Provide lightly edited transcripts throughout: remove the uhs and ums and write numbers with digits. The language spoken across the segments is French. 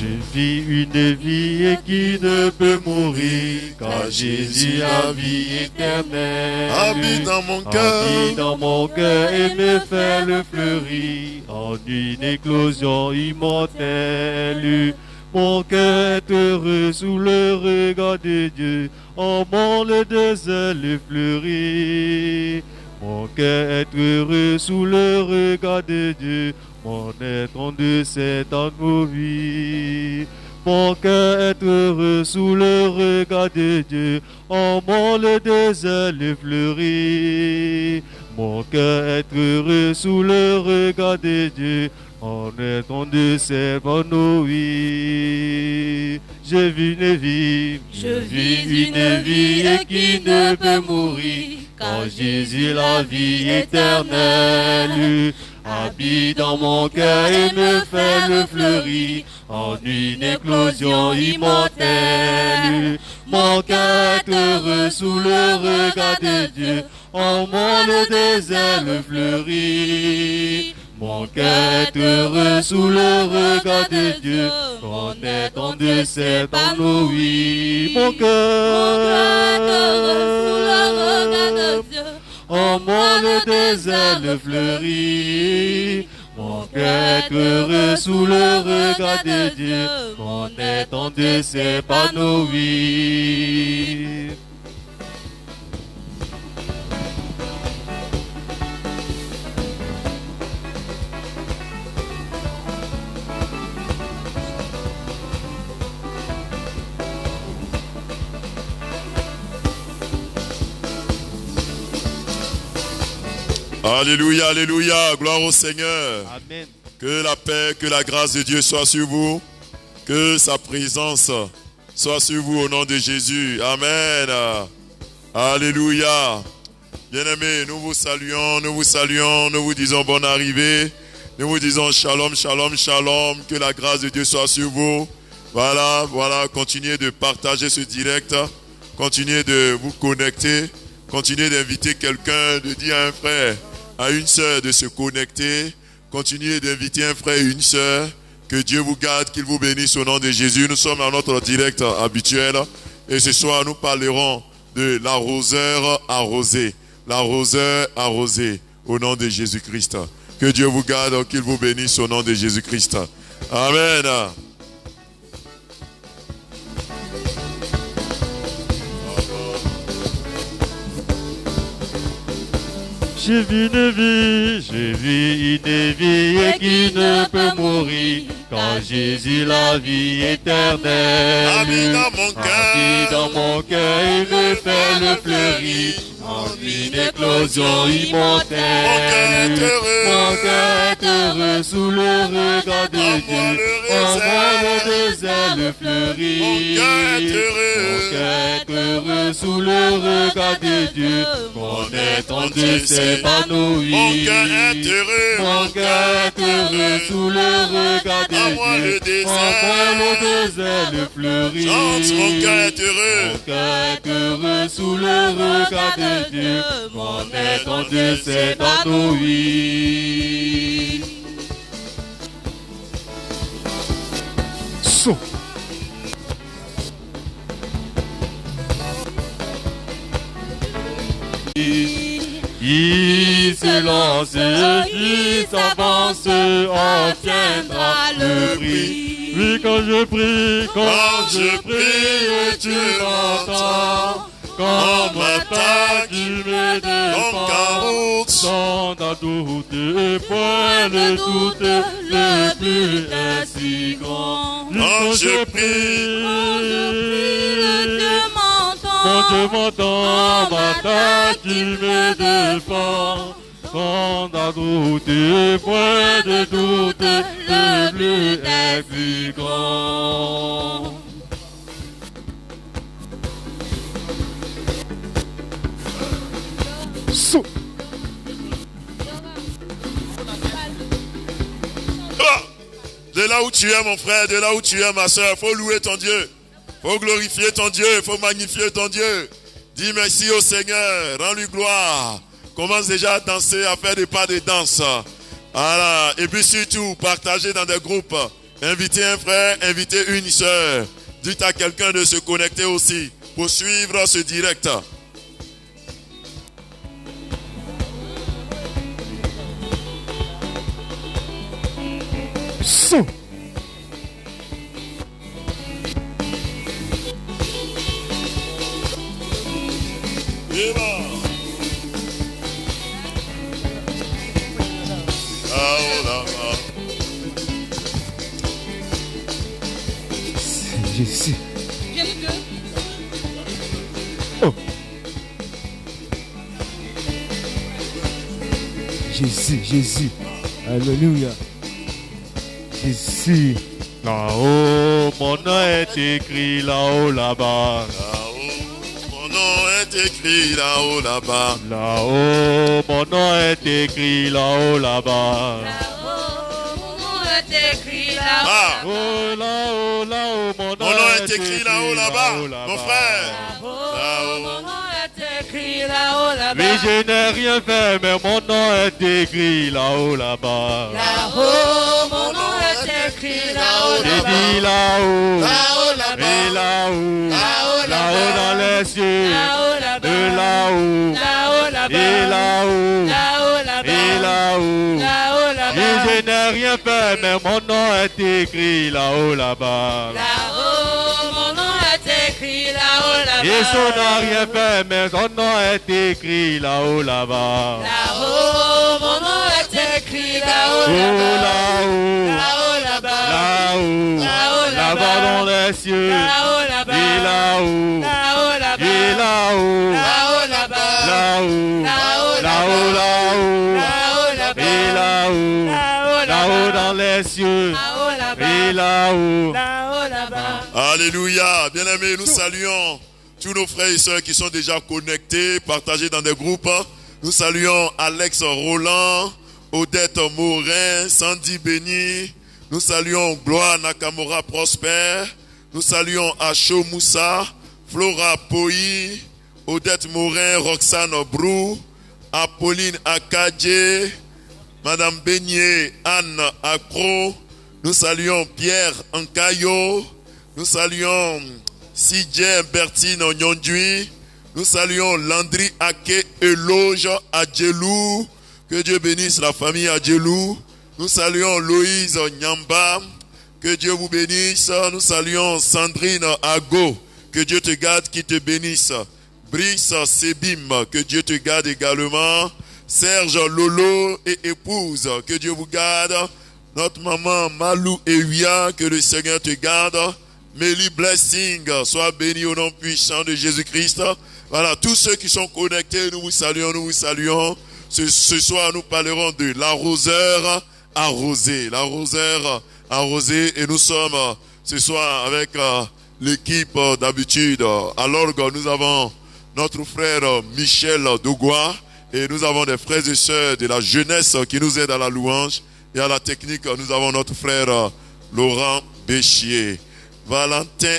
Je vis une vie qui ne peut mourir, car Jésus, la vie éternelle, habite dans mon cœur. Habite dans mon cœur et me fait le fleurir en une éclosion immortelle. Mon cœur est heureux sous le regard de Dieu, en mon désert le fleurit. Mon cœur est heureux sous le regard de Dieu, mon être de cette en nos vies. Mon cœur est heureux sous le regard de Dieu, en mon désert le fleurit. Mon cœur est heureux sous le regard de Dieu, en être de cette en nos vies. Je vis une vie, qui ne peut mourir, car Jésus, la vie éternelle, habite dans mon cœur et me fait le fleurir en une éclosion immortelle. Mon cœur est heureux sous le regard de Dieu, en mon désert le fleurit. Mon cœur est heureux sous le regard de Dieu, on est en de cette en nos vies. Mon cœur est heureux sous le regard de Dieu, en mon désert le fleurit. Mon cœur est heureux sous le regard de Dieu, on est en de cette en nos vies. Alléluia, alléluia, gloire au Seigneur. Amen. Que la paix, que la grâce de Dieu soit sur vous. Que sa présence soit sur vous au nom de Jésus. Amen. Alléluia. Bien-aimés, nous vous saluons, nous vous disons bonne arrivée. Nous vous disons shalom, shalom, shalom. Que la grâce de Dieu soit sur vous. Voilà, continuez de partager ce direct. Continuez de vous connecter. Continuez d'inviter quelqu'un, de dire à un frère, à une sœur de se connecter. Continuez d'inviter un frère et une sœur. Que Dieu vous garde, qu'il vous bénisse au nom de Jésus. Nous sommes à notre direct habituel. Et ce soir, nous parlerons de l'arroseur arrosé. L'arroseur arrosé au nom de Jésus-Christ. Que Dieu vous garde, qu'il vous bénisse au nom de Jésus-Christ. Amen. Je vis une vie qui ne peut mourir, car Jésus, la vie éternelle, habite dans mon cœur et me fait le fleurir en une éclosion immortelle. Mon cœur est heureux sous le regard de Dieu, en mon désert le fleurit. Mon cœur est heureux sous le regard de Dieu, mon être en c'est pas nos vies. Mon cœur est heureux. Mon cœur est heureux sous le regard de Dieu. En le désert le fleurit. Mon cœur est heureux. Mon cœur est heureux sous le regard de Dieu. Mon être en c'est pas nos vies. So. Qui se lance, qui s'avance, obtiendra le prix. Oui, quand je prie, tu m'entends. Quand matin, tu me défends. Sans ta doute, point le doute, le plus est si grand. Quand je prie, quand Dieu m'entend, matin, tu me défends. Quand ta doute, point de doute, le plus est plus grand. So. De là où tu es, mon frère, de là où tu es, ma soeur, faut louer ton Dieu. Faut glorifier ton Dieu, faut magnifier ton Dieu. Dis merci au Seigneur, rends-lui gloire. Commence déjà à danser, à faire des pas de danse. Voilà. Et puis surtout, partagez dans des groupes. Invitez un frère, invitez une sœur. Dites à quelqu'un de se connecter aussi pour suivre ce direct. Son. Jésus. Oh. Jésus, Jésus. Alléluia. Jésus. Là-haut, mon nom est écrit là-haut, là-bas. Là-haut, mon nom est écrit là-haut, là-bas. Là-haut, mon nom est écrit là-haut, là-bas. Là-haut, mon nom est écrit là-haut. Oh, là-haut, là-haut, mon Mon nom est écrit là-haut, là-bas. Mon frère. Là-haut, mon nom est écrit là-haut, là-bas. Mais je n'ai rien fait, mais mon nom est écrit là-haut, là-bas. Là-haut, mon nom est écrit là-haut, J'ai là-bas. dit là-haut, Là-haut, là-bas. mais là-haut, Là-haut, là-haut dans les cieux, Là-haut, là-bas. de là-haut, Là-haut, là-bas. et là-haut, Là-haut, là-bas. et là-haut. Là-haut, là-bas. Je n'ai rien fait, mais mon nom est écrit là-haut, là-bas. Là-haut, mon nom est écrit là-haut, là-bas. Jésus n'a rien fait, mais son nom est écrit là-haut, là-bas. Là-haut, mon nom est écrit là-haut, Oh, là-bas. là-haut, Là-haut, là-bas. là-haut, Là-haut, là-bas dans les cieux, Là-haut, là-bas. et là-haut, Là-haut, là-bas. et là-haut, Là-haut, là-bas. là-haut, Là-haut, là-haut, là-haut, Là-haut, là-bas. et là-haut, Là-haut, là-haut dans les cieux, Là-haut, là-bas. et là-haut. Là-haut, là-bas. Alléluia. Bien-aimés, nous saluons tous nos frères et sœurs qui sont déjà connectés, partagés dans des groupes. Nous saluons Alex Roland, Odette Morin, Sandy Béni. Nous saluons Gloire Nakamura Prosper. Nous saluons Acho Moussa, Flora Poi, Odette Morin, Roxane Brou, Apolline Akadje, Madame Beignet, Anne Accro. Nous saluons Pierre Ankayo. Nous saluons Sidje Bertine Nyondui. Nous saluons Landry Ake Eloge Adjelou. Que Dieu bénisse la famille Adjelou. Nous saluons Loïse Nyamba. Que Dieu vous bénisse. Nous saluons Sandrine Ago. Que Dieu te garde, qui te bénisse. Brice Sebim. Que Dieu te garde également. Serge Lolo et épouse. Que Dieu vous garde. Notre maman Malou Ewia. Que le Seigneur te garde. Mélie Blessing. Sois béni au nom puissant de Jésus-Christ. Voilà, tous ceux qui sont connectés, nous vous saluons, nous vous saluons. Ce soir, nous parlerons de l'arroseur arrosé. L'arroseur arrosé. Et nous sommes ce soir avec l'équipe d'habitude. À l'orgue, nous avons notre frère Michel Dougois. Et nous avons des frères et sœurs de la jeunesse qui nous aident à la louange. Et à la technique, nous avons notre frère Laurent Béchier. Valentin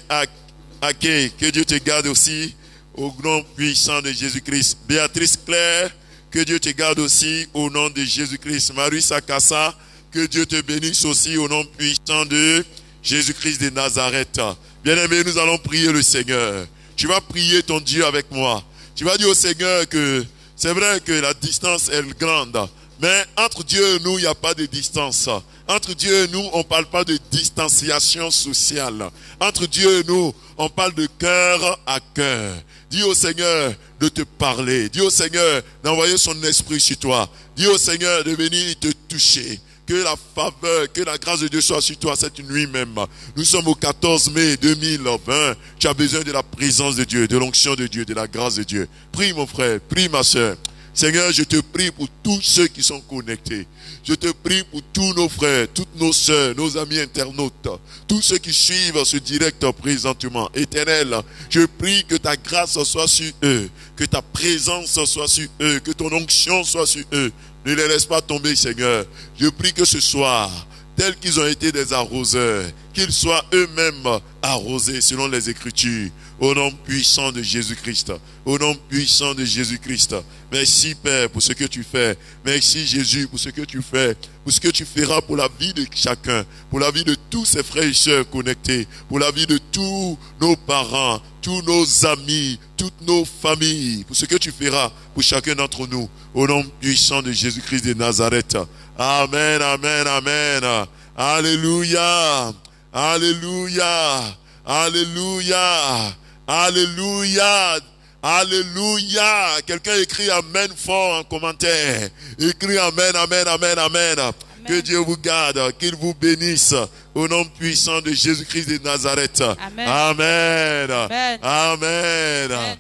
Ake, que Dieu te garde aussi au nom puissant de Jésus-Christ. Béatrice Claire, que Dieu te garde aussi au nom de Jésus-Christ. Marie Sakassa, que Dieu te bénisse aussi au nom puissant de Jésus-Christ de Nazareth. Bien-aimé, nous allons prier le Seigneur. Tu vas prier ton Dieu avec moi. Tu vas dire au Seigneur que c'est vrai que la distance est grande, mais entre Dieu et nous, il n'y a pas de distance. Entre Dieu et nous, on ne parle pas de distanciation sociale. Entre Dieu et nous, on parle de cœur à cœur. Dis au Seigneur de te parler. Dis au Seigneur d'envoyer son esprit sur toi. Dis au Seigneur de venir te toucher. Que la faveur, que la grâce de Dieu soit sur toi cette nuit même. Nous sommes au 14 mai 2020. Tu as besoin de la présence de Dieu, de l'onction de Dieu, de la grâce de Dieu. Prie mon frère, prie ma soeur. Seigneur, je te prie pour tous ceux qui sont connectés. Je te prie pour tous nos frères, toutes nos sœurs, nos amis internautes, tous ceux qui suivent ce direct présentement. Éternel, je prie que ta grâce soit sur eux, que ta présence soit sur eux, que ton onction soit sur eux. Ne les laisse pas tomber, Seigneur. Je prie que ce soir, tels qu'ils ont été des arroseurs, qu'ils soient eux-mêmes arrosés selon les Écritures. Au nom puissant de Jésus-Christ. Au nom puissant de Jésus-Christ. Merci Père pour ce que tu fais. Merci Jésus pour ce que tu fais. Pour ce que tu feras pour la vie de chacun. Pour la vie de tous ces frères et sœurs connectés, pour la vie de tous nos parents, tous nos amis, toutes nos familles, pour ce que tu feras pour chacun d'entre nous, au nom puissant de Jésus-Christ de Nazareth. Amen, amen, amen. Alléluia, alléluia, alléluia, alléluia. Alléluia. Quelqu'un écrit amen fort en commentaire. Écrit amen, amen, amen, amen. Amen. Que Dieu vous garde, qu'il vous bénisse au nom puissant de Jésus-Christ de Nazareth. Amen. Amen. Amen. Amen. Amen.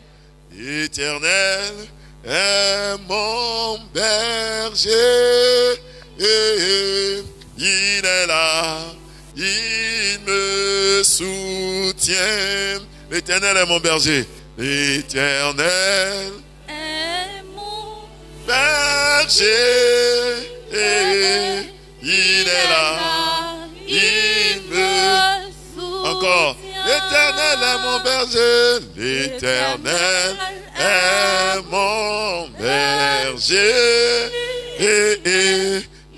Éternel est mon berger. Il est là, il me soutient. L'Éternel est mon berger. L'Éternel est mon berger, il est là, il me soutient. Encore, l'Éternel est mon berger, l'Éternel est mon berger,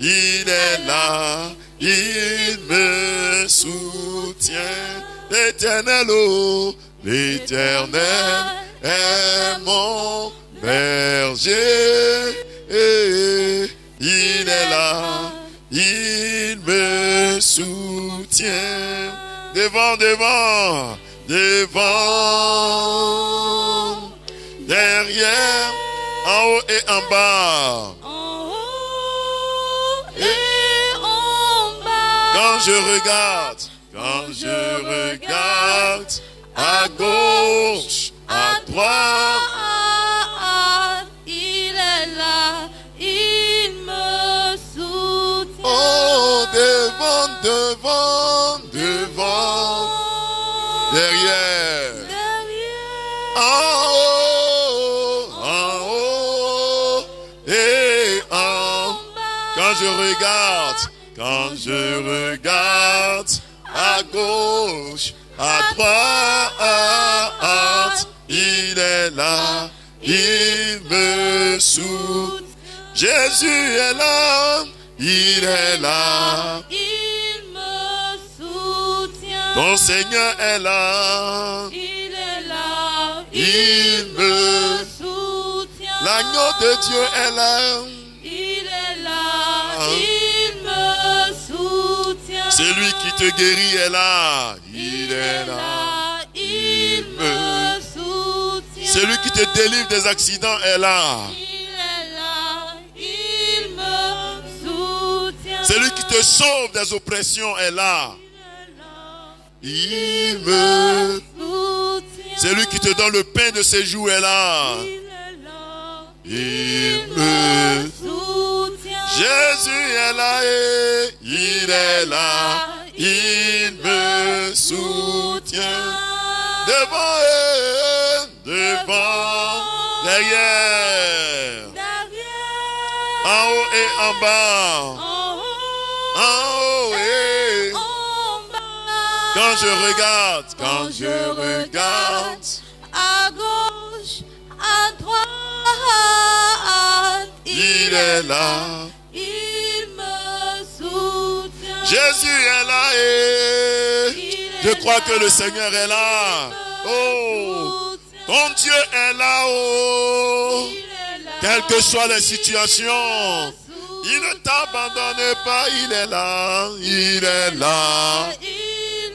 il est là, il me soutient. L'Éternel, oh, l'Éternel est mon berger, il est là, il me soutient. Devant, devant, devant, derrière, en haut et en bas. en haut et en bas. Quand je regarde, à gauche, à droite, il est là, il me soutient. oh, devant, devant, devant, derrière, en haut et en bas. Quand je regarde, à gauche, à droite, il est là, il me soutient. Jésus est là, il est là, il me soutient. ton Seigneur est là, Il est là, il me soutient. L'agneau de Dieu est là, il est là, il me soutient. celui qui te guérit est là, il est là, il me soutient. celui qui te délivre des accidents est là, Il est là, il me soutient. celui qui te sauve des oppressions est là, il me soutient. celui qui te donne le pain de séjour est là, Il est là, il me soutient. Jésus est là et il est là, il me soutient. Devant et devant, derrière, en haut et en bas, en haut et quand je regarde, à gauche, à droite, il est là. il me soutient. Jésus est là et je crois que le Seigneur est là. Oh, ton Dieu est là, oh, quelles que soient les situations, il ne t'abandonne pas, il est là, il est là.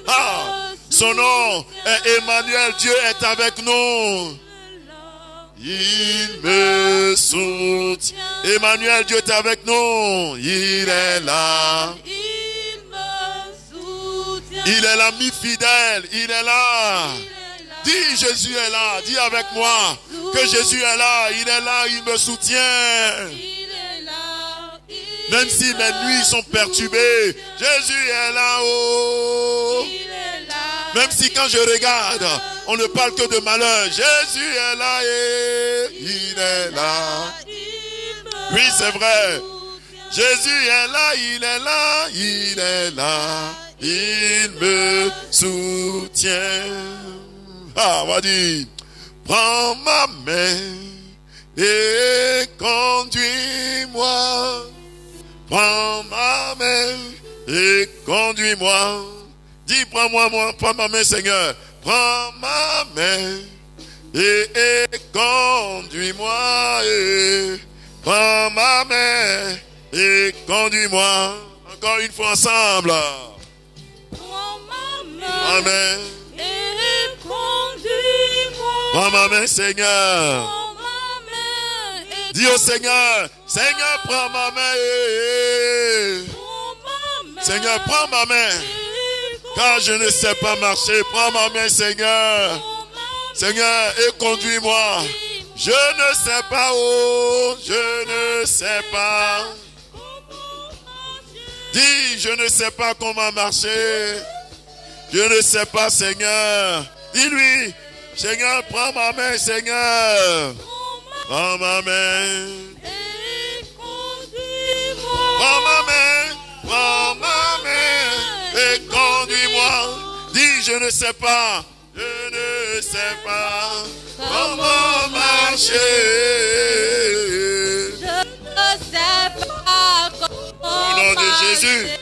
Ah, son nom est Emmanuel, Dieu est avec nous. Il me soutient. Emmanuel, Dieu est avec nous. Il est là. Il est l'ami fidèle. Il est là. Dis, Jésus est là. Dis avec moi que Jésus est là. Il est là. Il me soutient. Même si mes nuits sont perturbées, Jésus est là-haut. Même si quand je regarde, on ne parle que de malheur, Jésus est là et il est là. Oui, c'est vrai. Jésus est là, il est là, il est là. Il me soutient. Ah, on va dire, prends ma main et conduis-moi. Prends ma main et conduis-moi. conduis-moi. Dis, prends ma main, Seigneur. Prends ma main et conduis-moi. Prends ma main et conduis-moi. Encore une fois ensemble. Prends ma main. Amen. Et conduis-moi. Prends ma main, Seigneur. Prends ma main. Et Dis au Seigneur, Seigneur, prends ma main. prends ma main. Seigneur, prends ma main. Car je ne sais pas marcher. Prends ma main, Seigneur. Seigneur, et conduis-moi. Je ne sais pas où, je ne sais pas. Dis, je ne sais pas comment marcher. Je ne sais pas, Seigneur. Dis-lui, Seigneur, prends ma main, Seigneur. Prends ma main. Et conduis-moi. Prends ma main. Prends ma main. Et conduis-moi. Dis, je ne sais pas. Je ne sais pas comment marcher. Je ne sais pas comment Au nom de Jésus. marcher.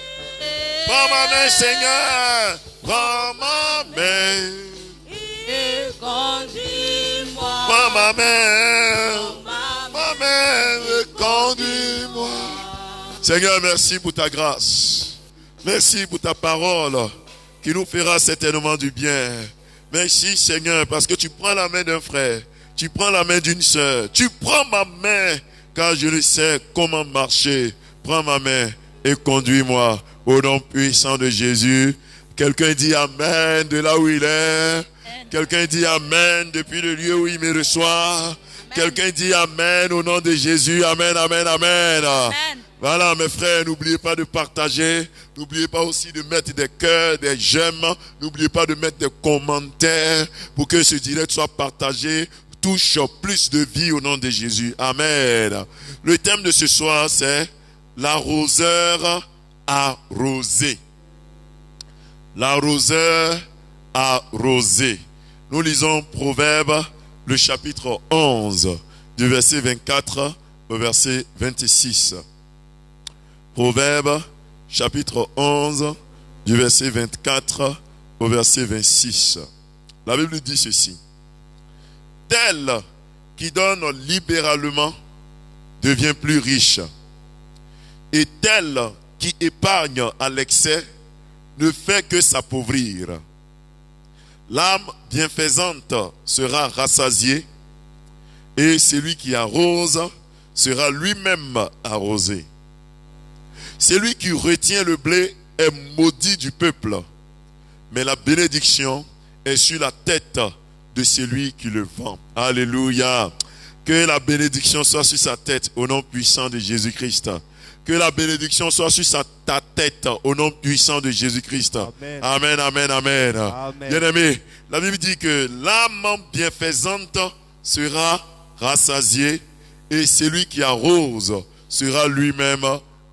Prends ma main, Seigneur. Prends ma main. Et conduis-moi. Prends ma main. Prends ma Ma main, conduis-moi. Seigneur, merci pour ta grâce. Merci pour ta parole qui nous fera certainement du bien. Merci, Seigneur, parce que tu prends la main d'un frère, tu prends la main d'une sœur, tu prends ma main, car je ne sais comment marcher. Prends ma main et conduis-moi au nom puissant de Jésus. Quelqu'un dit Amen de là où il est. Quelqu'un dit Amen depuis le lieu où il me reçoit. Quelqu'un dit Amen au nom de Jésus. Amen, amen, amen. Amen. Voilà, mes frères, n'oubliez pas de partager. N'oubliez pas aussi de mettre des cœurs, des j'aime. N'oubliez pas de mettre des commentaires pour que ce direct soit partagé, touche plus de vie au nom de Jésus. Amen. Le thème de ce soir, c'est l'arroseur arrosé. L'arroseur arrosé. Nous lisons Proverbe, le chapitre 11, du verset 24 au verset 26. Proverbe, chapitre 11, du verset 24 au verset 26. La Bible dit ceci. Tel qui donne libéralement devient plus riche. Et tel qui épargne à l'excès ne fait que s'appauvrir. L'âme bienfaisante sera rassasiée et celui qui arrose sera lui-même arrosé. Celui qui retient le blé est maudit du peuple, mais la bénédiction est sur la tête de celui qui le vend. Alléluia. Que la bénédiction soit sur sa tête au nom puissant de Jésus-Christ. Que la bénédiction soit sur ta tête au nom puissant de Jésus-Christ. Amen, amen, amen. Amen. Bien-aimé, la Bible dit que l'âme bienfaisante sera rassasiée et celui qui arrose sera lui-même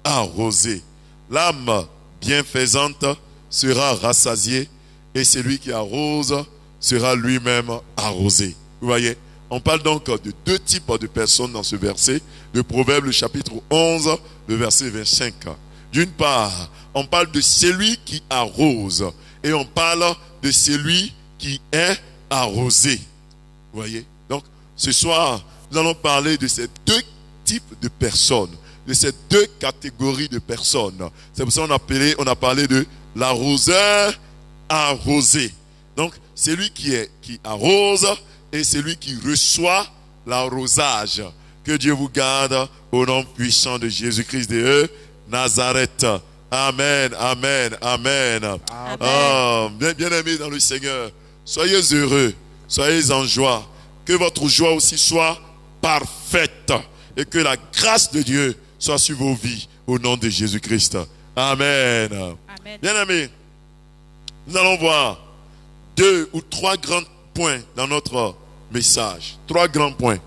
arrosé. L'âme bienfaisante sera rassasiée et celui qui arrose sera lui-même arrosé. Vous voyez, on parle donc de deux types de personnes dans ce verset de Proverbe, le chapitre 11, le verset 25. D'une part, on parle de celui qui arrose et on parle de celui qui est arrosé. Vous voyez, donc ce soir, nous allons parler de ces deux types de personnes, de ces deux catégories de personnes. C'est pour ça qu'on a parlé de l'arroseur arrosé. Donc, celui qui arrose et celui qui reçoit l'arrosage. Que Dieu vous garde au nom puissant de Jésus-Christ de Nazareth. Amen, amen, amen. Amen. Oh, bien aimés dans le Seigneur, soyez heureux, soyez en joie. Que votre joie aussi soit parfaite et que la grâce de Dieu soit sur vos vies au nom de Jésus-Christ. Amen. Amen. Bien aimés, nous allons voir 2 ou 3 grands points dans notre message. 3 grands points.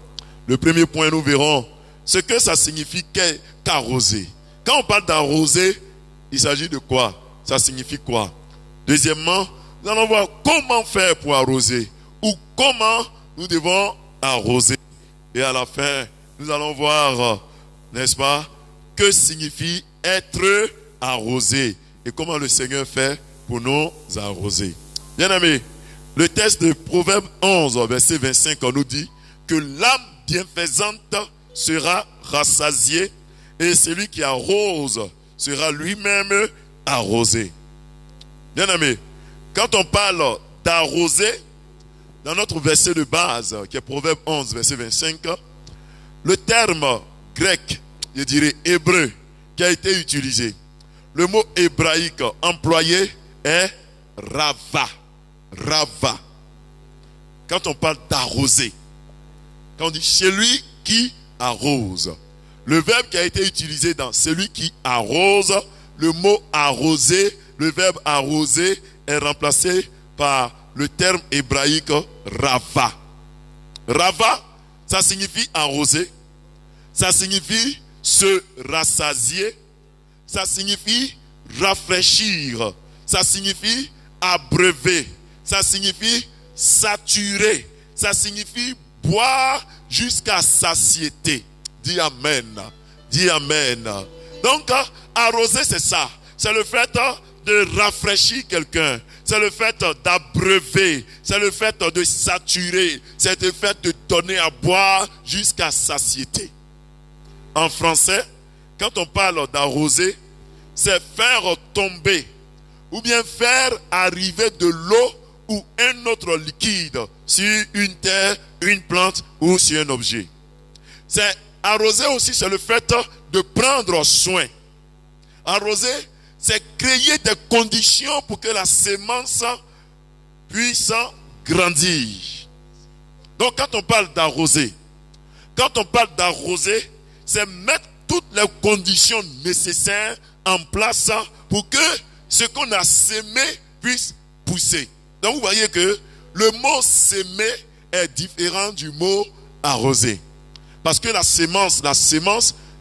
Le premier point, nous verrons ce que ça signifie qu'arroser. Quand on parle d'arroser, il s'agit de quoi? Ça signifie quoi? Deuxièmement, nous allons voir comment faire pour arroser ou comment nous devons arroser. Et à la fin, nous allons voir, n'est-ce pas, que signifie être arrosé et comment le Seigneur fait pour nous arroser. Bien aimé, le texte de Proverbe 11, verset 25, on nous dit que l'âme bienfaisante sera rassasiée et celui qui arrose sera lui-même arrosé. Bien aimé, quand on parle d'arroser, dans notre verset de base, qui est Proverbe 11, verset 25, le terme grec, je dirais hébreu, qui a été utilisé, le mot hébraïque employé est rava. Rava. Quand on parle d'arroser, quand on dit celui qui arrose, le verbe qui a été utilisé dans celui qui arrose, le mot arroser, le verbe arroser est remplacé par le terme hébraïque rava. Rava, ça signifie arroser, ça signifie se rassasier, ça signifie rafraîchir, ça signifie abreuver, ça signifie saturer, ça signifie boire jusqu'à satiété. Dis amen. Dis amen. Donc, arroser, c'est ça. C'est le fait de rafraîchir quelqu'un. C'est le fait d'abreuver. C'est le fait de saturer. C'est le fait de donner à boire jusqu'à satiété. En français, quand on parle d'arroser, c'est faire tomber ou bien faire arriver de l'eau ou un autre liquide sur une terre, une plante ou sur un objet. C'est arroser aussi, c'est le fait de prendre soin. Arroser, c'est créer des conditions pour que la sémence puisse grandir. Donc quand on parle d'arroser, c'est mettre toutes les conditions nécessaires en place pour que ce qu'on a sémé puisse pousser. Donc vous voyez que le mot sémer est différent du mot arroser. Parce que la sémence,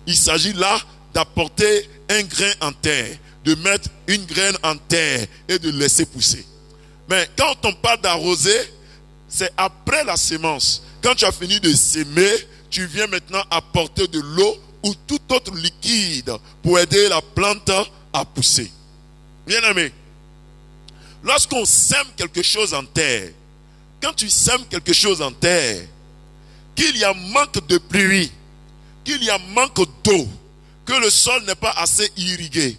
il s'agit là d'apporter un grain en terre, de mettre une graine en terre et de laisser pousser. Mais quand on parle d'arroser, c'est après la sémence. Quand tu as fini de s'aimer, tu viens maintenant apporter de l'eau ou tout autre liquide pour aider la plante à pousser. Bien aimé, lorsqu'on sème quelque chose en terre, quand tu sèmes quelque chose en terre, qu'il y a manque de pluie, qu'il y a manque d'eau, que le sol n'est pas assez irrigué,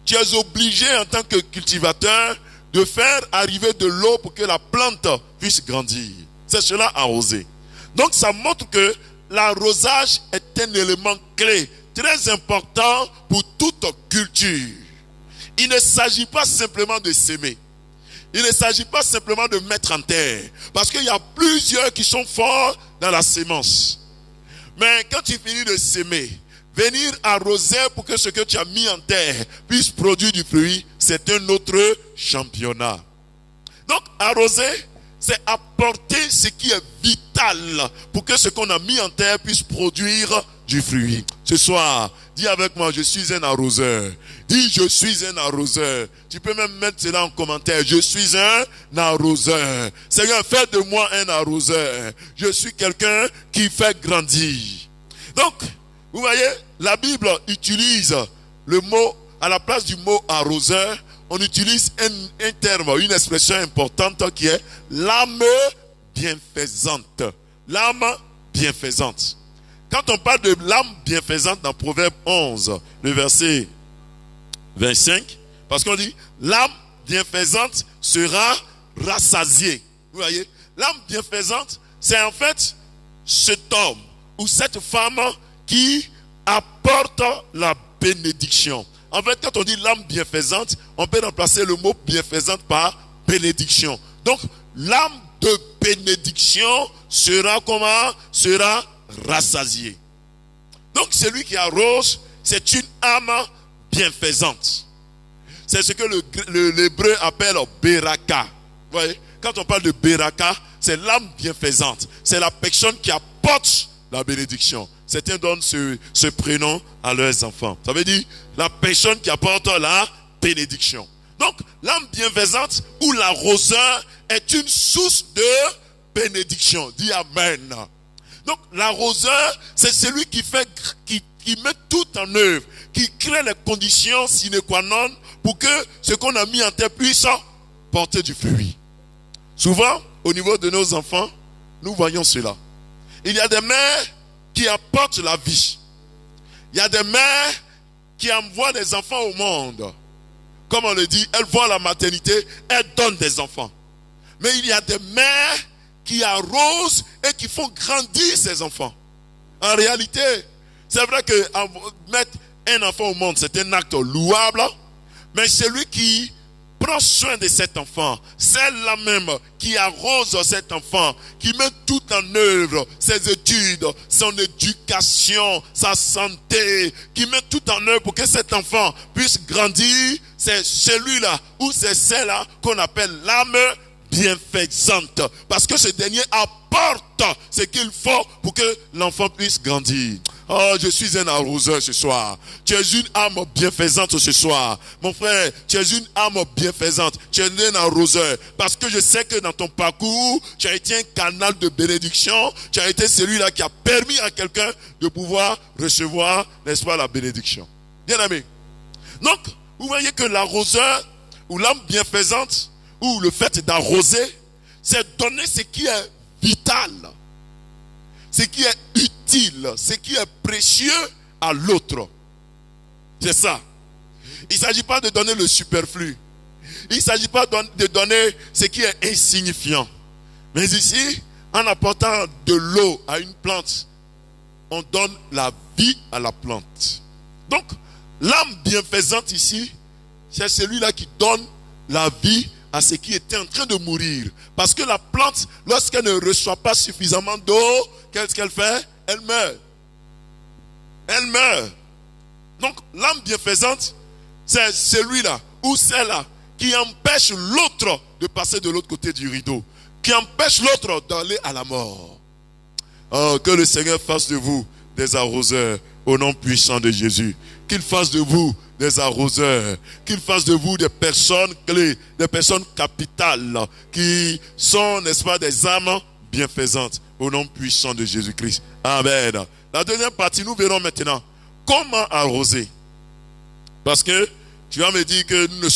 tu es obligé en tant que cultivateur de faire arriver de l'eau pour que la plante puisse grandir. C'est cela arroser. Donc ça montre que l'arrosage est un élément clé, très important pour toute culture. Il ne s'agit pas simplement de s'aimer. Il ne s'agit pas simplement de mettre en terre. Parce qu'il y a plusieurs qui sont forts dans la sémence. Mais quand tu finis de s'aimer, venir arroser pour que ce que tu as mis en terre puisse produire du fruit, c'est un autre championnat. Donc arroser, c'est apporter ce qui est vital pour que ce qu'on a mis en terre puisse produire du fruit. Ce soir, dis avec moi, je suis un arroseur. Dis, je suis un arroseur. Tu peux même mettre cela en commentaire. Je suis un arroseur. Seigneur, fais de moi un arroseur. Je suis quelqu'un qui fait grandir. Donc, vous voyez, la Bible utilise le mot, à la place du mot arroseur, on utilise un terme, une expression importante qui est l'âme bienfaisante. L'âme bienfaisante. Quand on parle de l'âme bienfaisante dans Proverbe 11, le verset 25, parce qu'on dit l'âme bienfaisante sera rassasiée. Vous voyez, l'âme bienfaisante, c'est en fait cet homme ou cette femme qui apporte la bénédiction. En fait, quand on dit l'âme bienfaisante, on peut remplacer le mot bienfaisante par bénédiction. Donc, l'âme de bénédiction sera comment? Sera rassasiée. Donc, celui qui arrose, c'est une âme bienfaisante. C'est ce que l'hébreu appelle Beraka. Vous voyez? Quand on parle de Beraka, c'est l'âme bienfaisante. C'est la personne qui apporte la bénédiction. Certains donnent ce prénom à leurs enfants. Ça veut dire la personne qui apporte la bénédiction. Donc, l'âme bienfaisante ou l'arroseur est une source de bénédiction. Dis amen. Donc, l'arroseur, c'est celui qui met tout en œuvre, qui crée les conditions sine qua non pour que ce qu'on a mis en terre puisse porter du fruit. Souvent, au niveau de nos enfants, nous voyons cela. Il y a des mères qui apportent la vie. Il y a des mères qui envoient des enfants au monde. Comme on le dit, elles voient la maternité, elles donnent des enfants. Mais il y a des mères qui arrosent et qui font grandir ces enfants. En réalité, c'est vrai que mettre un enfant au monde, c'est un acte louable, mais celui qui prend soin de cet enfant, celle-là même qui arrose cet enfant, qui met tout en œuvre, ses études, son éducation, sa santé, qui met tout en œuvre pour que cet enfant puisse grandir, c'est celui-là ou c'est celle-là qu'on appelle l'âme bienfaisante. Parce que ce dernier apporte ce qu'il faut pour que l'enfant puisse grandir. Oh, je suis un arroseur ce soir. Tu es une âme bienfaisante ce soir. Mon frère, tu es une âme bienfaisante. Tu es un arroseur. Parce que je sais que dans ton parcours, tu as été un canal de bénédiction. Tu as été celui-là qui a permis à quelqu'un de pouvoir recevoir, n'est-ce pas, la bénédiction. Bien aimé. Donc, vous voyez que l'arroseur ou l'âme bienfaisante ou le fait d'arroser, c'est donner ce qui est vital, ce qui est utile, ce qui est précieux à l'autre. C'est ça. Il ne s'agit pas de donner le superflu. Il ne s'agit pas de donner ce qui est insignifiant. Mais ici, en apportant de l'eau à une plante, on donne la vie à la plante. Donc, l'âme bienfaisante ici, c'est celui-là qui donne la vie à ce qui était en train de mourir. Parce que la plante, lorsqu'elle ne reçoit pas suffisamment d'eau, qu'est-ce qu'elle fait? Elle meurt. Elle meurt. Donc, l'âme bienfaisante, c'est celui-là ou celle-là qui empêche l'autre de passer de l'autre côté du rideau, qui empêche l'autre d'aller à la mort. Oh, que le Seigneur fasse de vous des arroseurs au nom puissant de Jésus. Qu'il fasse de vous des arroseurs, qu'il fasse de vous des personnes clés, des personnes capitales, qui sont, n'est-ce pas, des âmes bienfaisantes, au nom puissant de Jésus-Christ. Amen. La deuxième partie, nous verrons maintenant comment arroser. Parce que tu vas me dire que nous ne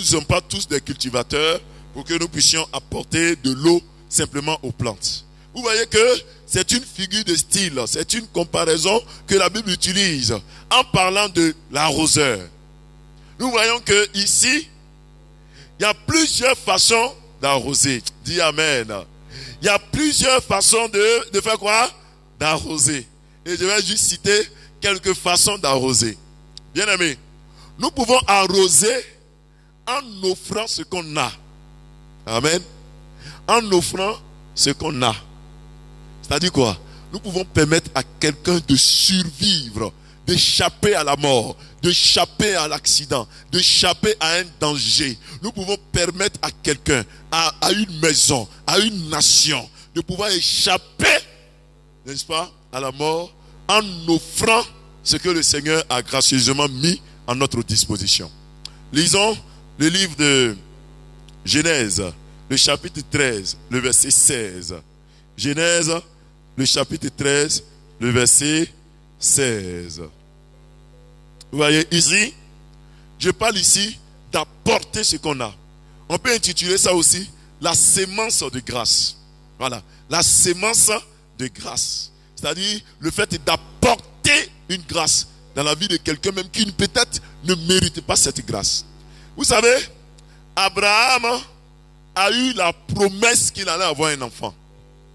sommes pas tous des cultivateurs pour que nous puissions apporter de l'eau simplement aux plantes. Vous voyez que c'est une figure de style, c'est une comparaison que la Bible utilise en parlant de l'arroseur. Nous voyons que ici, il y a plusieurs façons d'arroser. Dis Amen. Il y a plusieurs façons de faire quoi? D'arroser. Et je vais juste citer quelques façons d'arroser. Bien aimé, nous pouvons arroser en offrant ce qu'on a. Amen. En offrant ce qu'on a. C'est-à-dire quoi? Nous pouvons permettre à quelqu'un de survivre, d'échapper à la mort, d'échapper à l'accident, d'échapper à un danger. Nous pouvons permettre à quelqu'un, à une maison, à une nation, de pouvoir échapper, n'est-ce pas, à la mort en offrant ce que le Seigneur a gracieusement mis à notre disposition. Lisons le livre de Genèse, le chapitre 13, le verset 16. Genèse, le chapitre 13, le verset 16. Vous voyez ici, je parle ici d'apporter ce qu'on a. On peut intituler ça aussi la sémence de grâce. Voilà, la sémence de grâce. C'est-à-dire le fait d'apporter une grâce dans la vie de quelqu'un même qui peut-être ne mérite pas cette grâce. Vous savez, Abraham a eu la promesse qu'il allait avoir un enfant.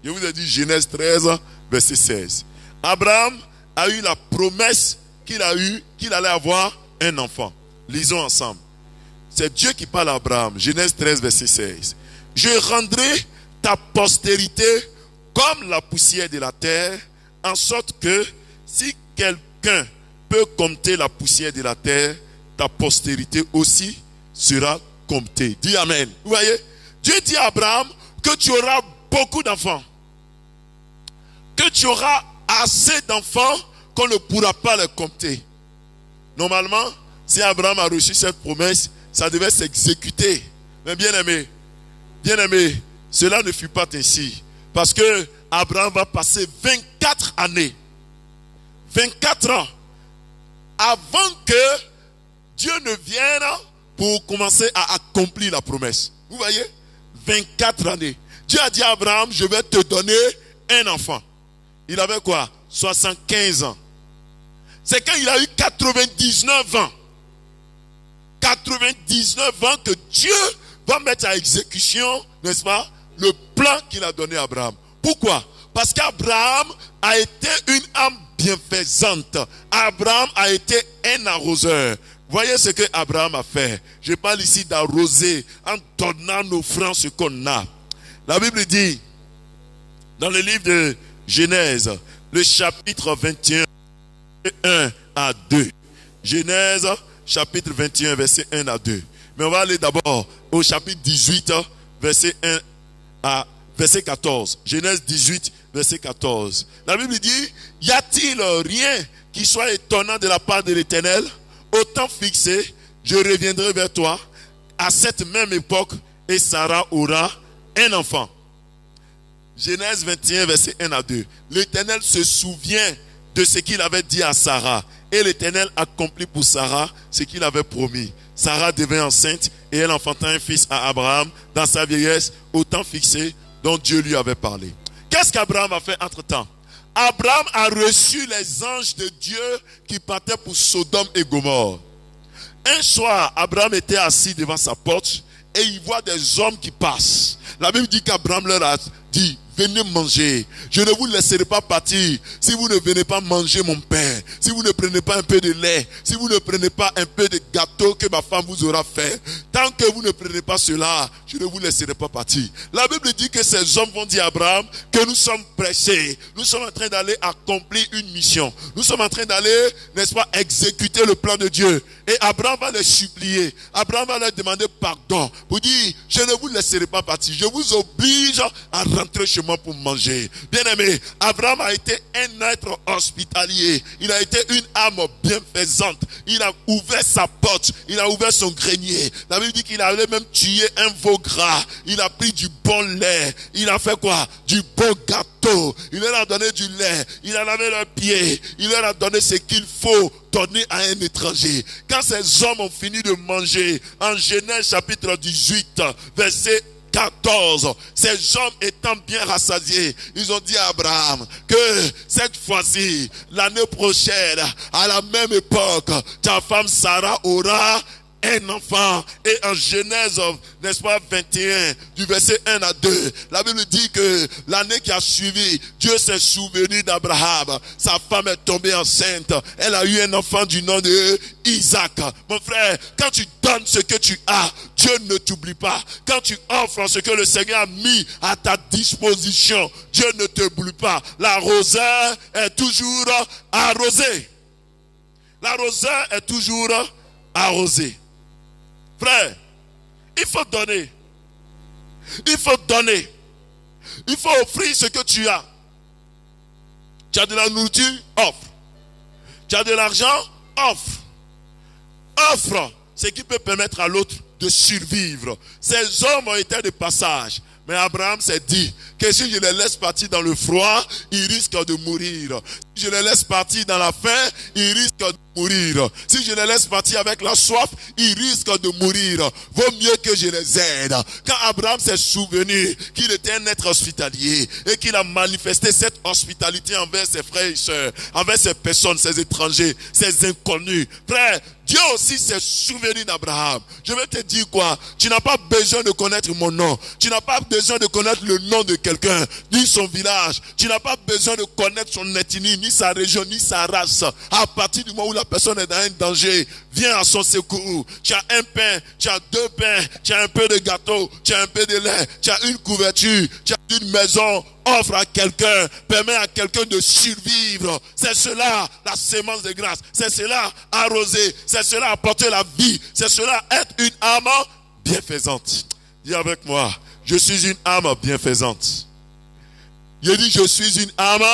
Je vous ai dit Genèse 13, verset 16. Abraham a eu la promesse qu'il allait avoir un enfant. Lisons ensemble. C'est Dieu qui parle à Abraham. Genèse 13, verset 16. Je rendrai ta postérité comme la poussière de la terre, en sorte que si quelqu'un peut compter la poussière de la terre, ta postérité aussi sera comptée. Dis Amen. Vous voyez, Dieu dit à Abraham que tu auras beaucoup d'enfants. Que tu auras assez d'enfants qu'on ne pourra pas les compter. Normalement, si Abraham a reçu cette promesse, ça devait s'exécuter. Mais bien aimé, cela ne fut pas ainsi. Parce que Abraham va passer 24 années. 24 ans. Avant que Dieu ne vienne pour commencer à accomplir la promesse. Vous voyez? 24 années. Dieu a dit à Abraham, je vais te donner un enfant. Il avait quoi? 75 ans. C'est quand il a eu 99 ans. 99 ans que Dieu va mettre à exécution, n'est-ce pas, le plan qu'il a donné à Abraham. Pourquoi? Parce qu'Abraham a été une âme bienfaisante. Abraham a été un arroseur. Voyez ce que Abraham a fait. Je parle ici d'arroser en donnant nos offrant ce qu'on a. La Bible dit, dans le livre de Genèse, le chapitre 21, 1 à 2. Genèse, chapitre 21, verset 1 à 2. Mais on va aller d'abord au chapitre 18, verset 1 à verset 14. Genèse 18, verset 14. La Bible dit, y a-t-il rien qui soit étonnant de la part de l'Éternel? Au temps fixé, je reviendrai vers toi à cette même époque et Sarah aura un enfant. Genèse 21, verset 1 à 2. L'Éternel se souvient de ce qu'il avait dit à Sarah. Et l'Éternel accomplit pour Sarah ce qu'il avait promis. Sarah devint enceinte et elle enfanta un fils à Abraham dans sa vieillesse au temps fixé dont Dieu lui avait parlé. Qu'est-ce qu'Abraham a fait entre-temps? Abraham a reçu les anges de Dieu qui partaient pour Sodome et Gomorrhe. Un soir, Abraham était assis devant sa porte et il voit des hommes qui passent. La Bible dit qu'Abraham leur a dit, venez manger. Je ne vous laisserai pas partir si vous ne venez pas manger mon pain. Si vous ne prenez pas un peu de lait. Si vous ne prenez pas un peu de gâteau que ma femme vous aura fait. Tant que vous ne prenez pas cela, je ne vous laisserai pas partir. La Bible dit que ces hommes vont dire à Abraham que nous sommes pressés. Nous sommes en train d'aller accomplir une mission. Nous sommes en train d'aller, n'est-ce pas, exécuter le plan de Dieu. Et Abraham va les supplier. Abraham va leur demander pardon. Pour dire, je ne vous laisserai pas partir. Je vous oblige à rentrer chez moi pour manger. Bien aimé, Abraham a été un être hospitalier. Il a été une âme bienfaisante. Il a ouvert sa porte. Il a ouvert son grenier. La Bible dit qu'il allait même tuer un veau gras. Il a pris du bon lait. Il a fait quoi? Du bon gâteau. Il leur a donné du lait. Il a lavé leurs pieds. Il leur a donné ce qu'il faut donner à un étranger. Quand ces hommes ont fini de manger, en Genèse chapitre 18, verset 14, ces hommes étant bien rassasiés, ils ont dit à Abraham que cette fois-ci, l'année prochaine, à la même époque, ta femme Sarah aura un enfant. Et en Genèse, n'est-ce pas, 21, du verset 1 à 2, la Bible dit que l'année qui a suivi, Dieu s'est souvenu d'Abraham. Sa femme est tombée enceinte. Elle a eu un enfant du nom de Isaac. Mon frère, quand tu donnes ce que tu as, Dieu ne t'oublie pas. Quand tu offres ce que le Seigneur a mis à ta disposition, Dieu ne t'oublie pas. L'arroseur est toujours arrosé. L'arroseur est toujours arrosé. Frère, il faut donner. Il faut donner. Il faut offrir ce que tu as. Tu as de la nourriture, offre. Tu as de l'argent, offre. Offre ce qui peut permettre à l'autre de survivre. Ces hommes ont été de passage. Mais Abraham s'est dit que si je les laisse partir dans le froid, ils risquent de mourir. Si je les laisse partir dans la faim, ils risquent de mourir. Si je les laisse partir avec la soif, ils risquent de mourir. Vaut mieux que je les aide. Quand Abraham s'est souvenu qu'il était un être hospitalier et qu'il a manifesté cette hospitalité envers ses frères et sœurs, envers ces personnes, ces étrangers, ces inconnus. Frère, Dieu aussi s'est souvenu d'Abraham. Je vais te dire quoi? Tu n'as pas besoin de connaître mon nom. Tu n'as pas besoin de connaître le nom de quelqu'un, ni son village. Tu n'as pas besoin de connaître son ethnie, ni sa région, ni sa race. À partir du moment où la personne est dans un danger, viens à son secours. Tu as un pain, tu as deux pains, tu as un peu de gâteau, tu as un peu de lait, tu as une couverture, tu as une maison. Offre à quelqu'un, permet à quelqu'un de survivre. C'est cela la sémence de grâce. C'est cela arroser. C'est cela apporter la vie. C'est cela être une âme bienfaisante. Dis avec moi, je suis une âme bienfaisante. Je dis, je suis une âme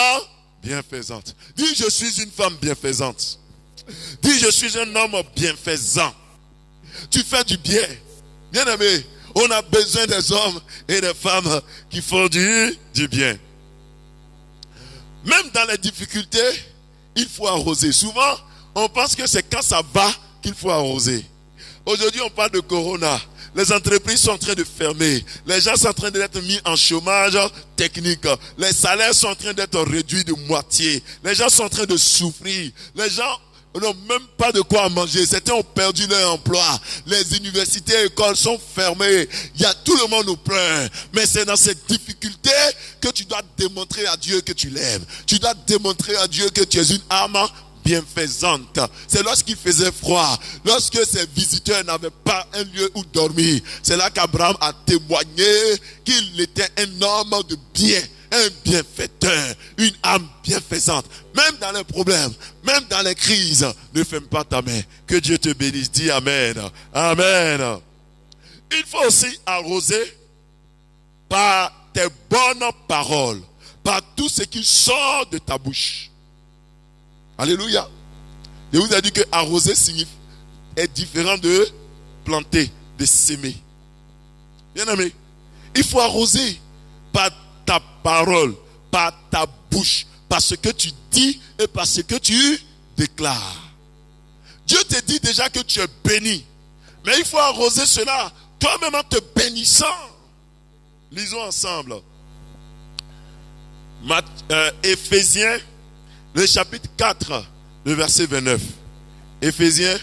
bienfaisante. Dis, je suis une femme bienfaisante. Dis, je suis un homme bienfaisant. Tu fais du bien. Bien aimé. On a besoin des hommes et des femmes qui font du bien. Même dans les difficultés, il faut arroser. Souvent, on pense que c'est quand ça va qu'il faut arroser. Aujourd'hui, on parle de corona. Les entreprises sont en train de fermer. Les gens sont en train d'être mis en chômage technique. Les salaires sont en train d'être réduits de moitié. Les gens sont en train de souffrir. Les gens n'ont même pas de quoi manger. Certains ont perdu leur emploi. Les universités et écoles sont fermées. Tout le monde nous plaint. Mais c'est dans cette difficulté que tu dois démontrer à Dieu que tu l'aimes. Tu dois démontrer à Dieu que tu es une âme bienfaisante. C'est lorsqu'il faisait froid, lorsque ses visiteurs n'avaient pas un lieu où dormir, c'est là qu'Abraham a témoigné qu'il était un homme de bien, un bienfaiteur, une âme bienfaisante. Même dans les problèmes, même dans les crises, ne ferme pas ta main. Que Dieu te bénisse. Dis Amen. Amen. Il faut aussi arroser par tes bonnes paroles, par tout ce qui sort de ta bouche. Alléluia. Je vous ai dit que arroser est différent de planter, de s'aimer. Bien aimé, il faut arroser par ta parole, par ta bouche, par ce que tu dis et par ce que tu déclares. Dieu te dit déjà que tu es béni, mais il faut arroser cela toi-même en te bénissant. Lisons ensemble. Éphésiens, le chapitre 4, le verset 29. Éphésiens,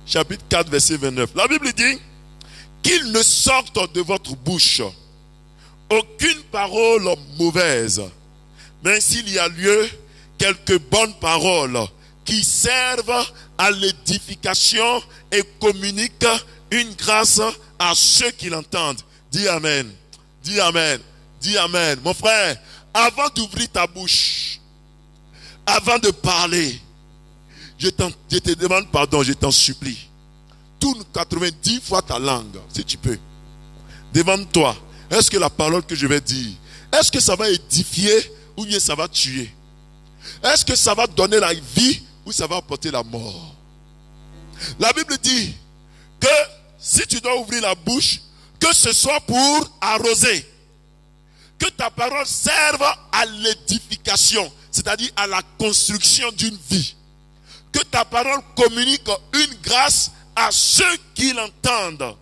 chapitre 4, verset 29. La Bible dit qu'il ne sorte de votre bouche aucune parole mauvaise, mais s'il y a lieu, quelques bonnes paroles qui servent à l'édification et communiquent une grâce à ceux qui l'entendent. Dis Amen. Dis Amen. Dis Amen. Mon frère, avant d'ouvrir ta bouche, avant de parler, je te demande pardon, je t'en supplie. Tourne 90 fois ta langue, si tu peux. Demande-toi, est-ce que la parole que je vais dire, est-ce que ça va édifier ou bien ça va tuer? Est-ce que ça va donner la vie ou ça va apporter la mort? La Bible dit que si tu dois ouvrir la bouche, que ce soit pour arroser. Que ta parole serve à l'édification, c'est-à-dire à la construction d'une vie. Que ta parole communique une grâce à ceux qui l'entendent.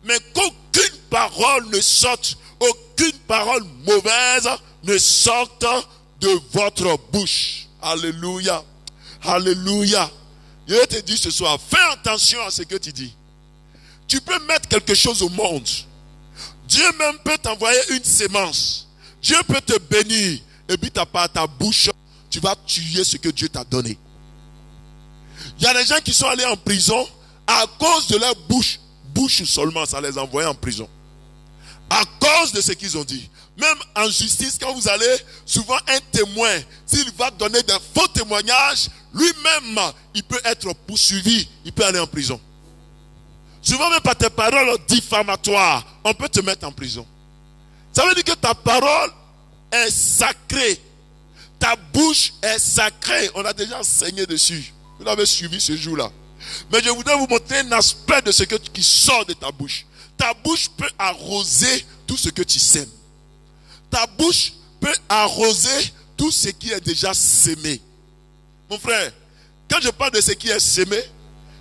Mais qu'aucune parole ne sorte, aucune parole mauvaise ne sorte de votre bouche. Alléluia. Alléluia. Je te dis ce soir, fais attention à ce que tu dis. Tu peux mettre quelque chose au monde. Dieu même peut t'envoyer une sémence. Dieu peut te bénir. Et puis par ta bouche, tu vas tuer ce que Dieu t'a donné. Il y a des gens qui sont allés en prison à cause de leur bouche. Bouche seulement, ça les envoie en prison. À cause de ce qu'ils ont dit. Même en justice, quand vous allez, souvent un témoin, s'il va donner des faux témoignages, lui-même, il peut être poursuivi, il peut aller en prison. Souvent même par tes paroles diffamatoires, on peut te mettre en prison. Ça veut dire que ta parole est sacrée. Ta bouche est sacrée. On a déjà enseigné dessus. Vous l'avez suivi ce jour-là. Mais je voudrais vous montrer un aspect de ce qui sort de ta bouche. Ta bouche peut arroser tout ce que tu sèmes. Ta bouche peut arroser tout ce qui est déjà sémé. Mon frère, quand je parle de ce qui est sémé,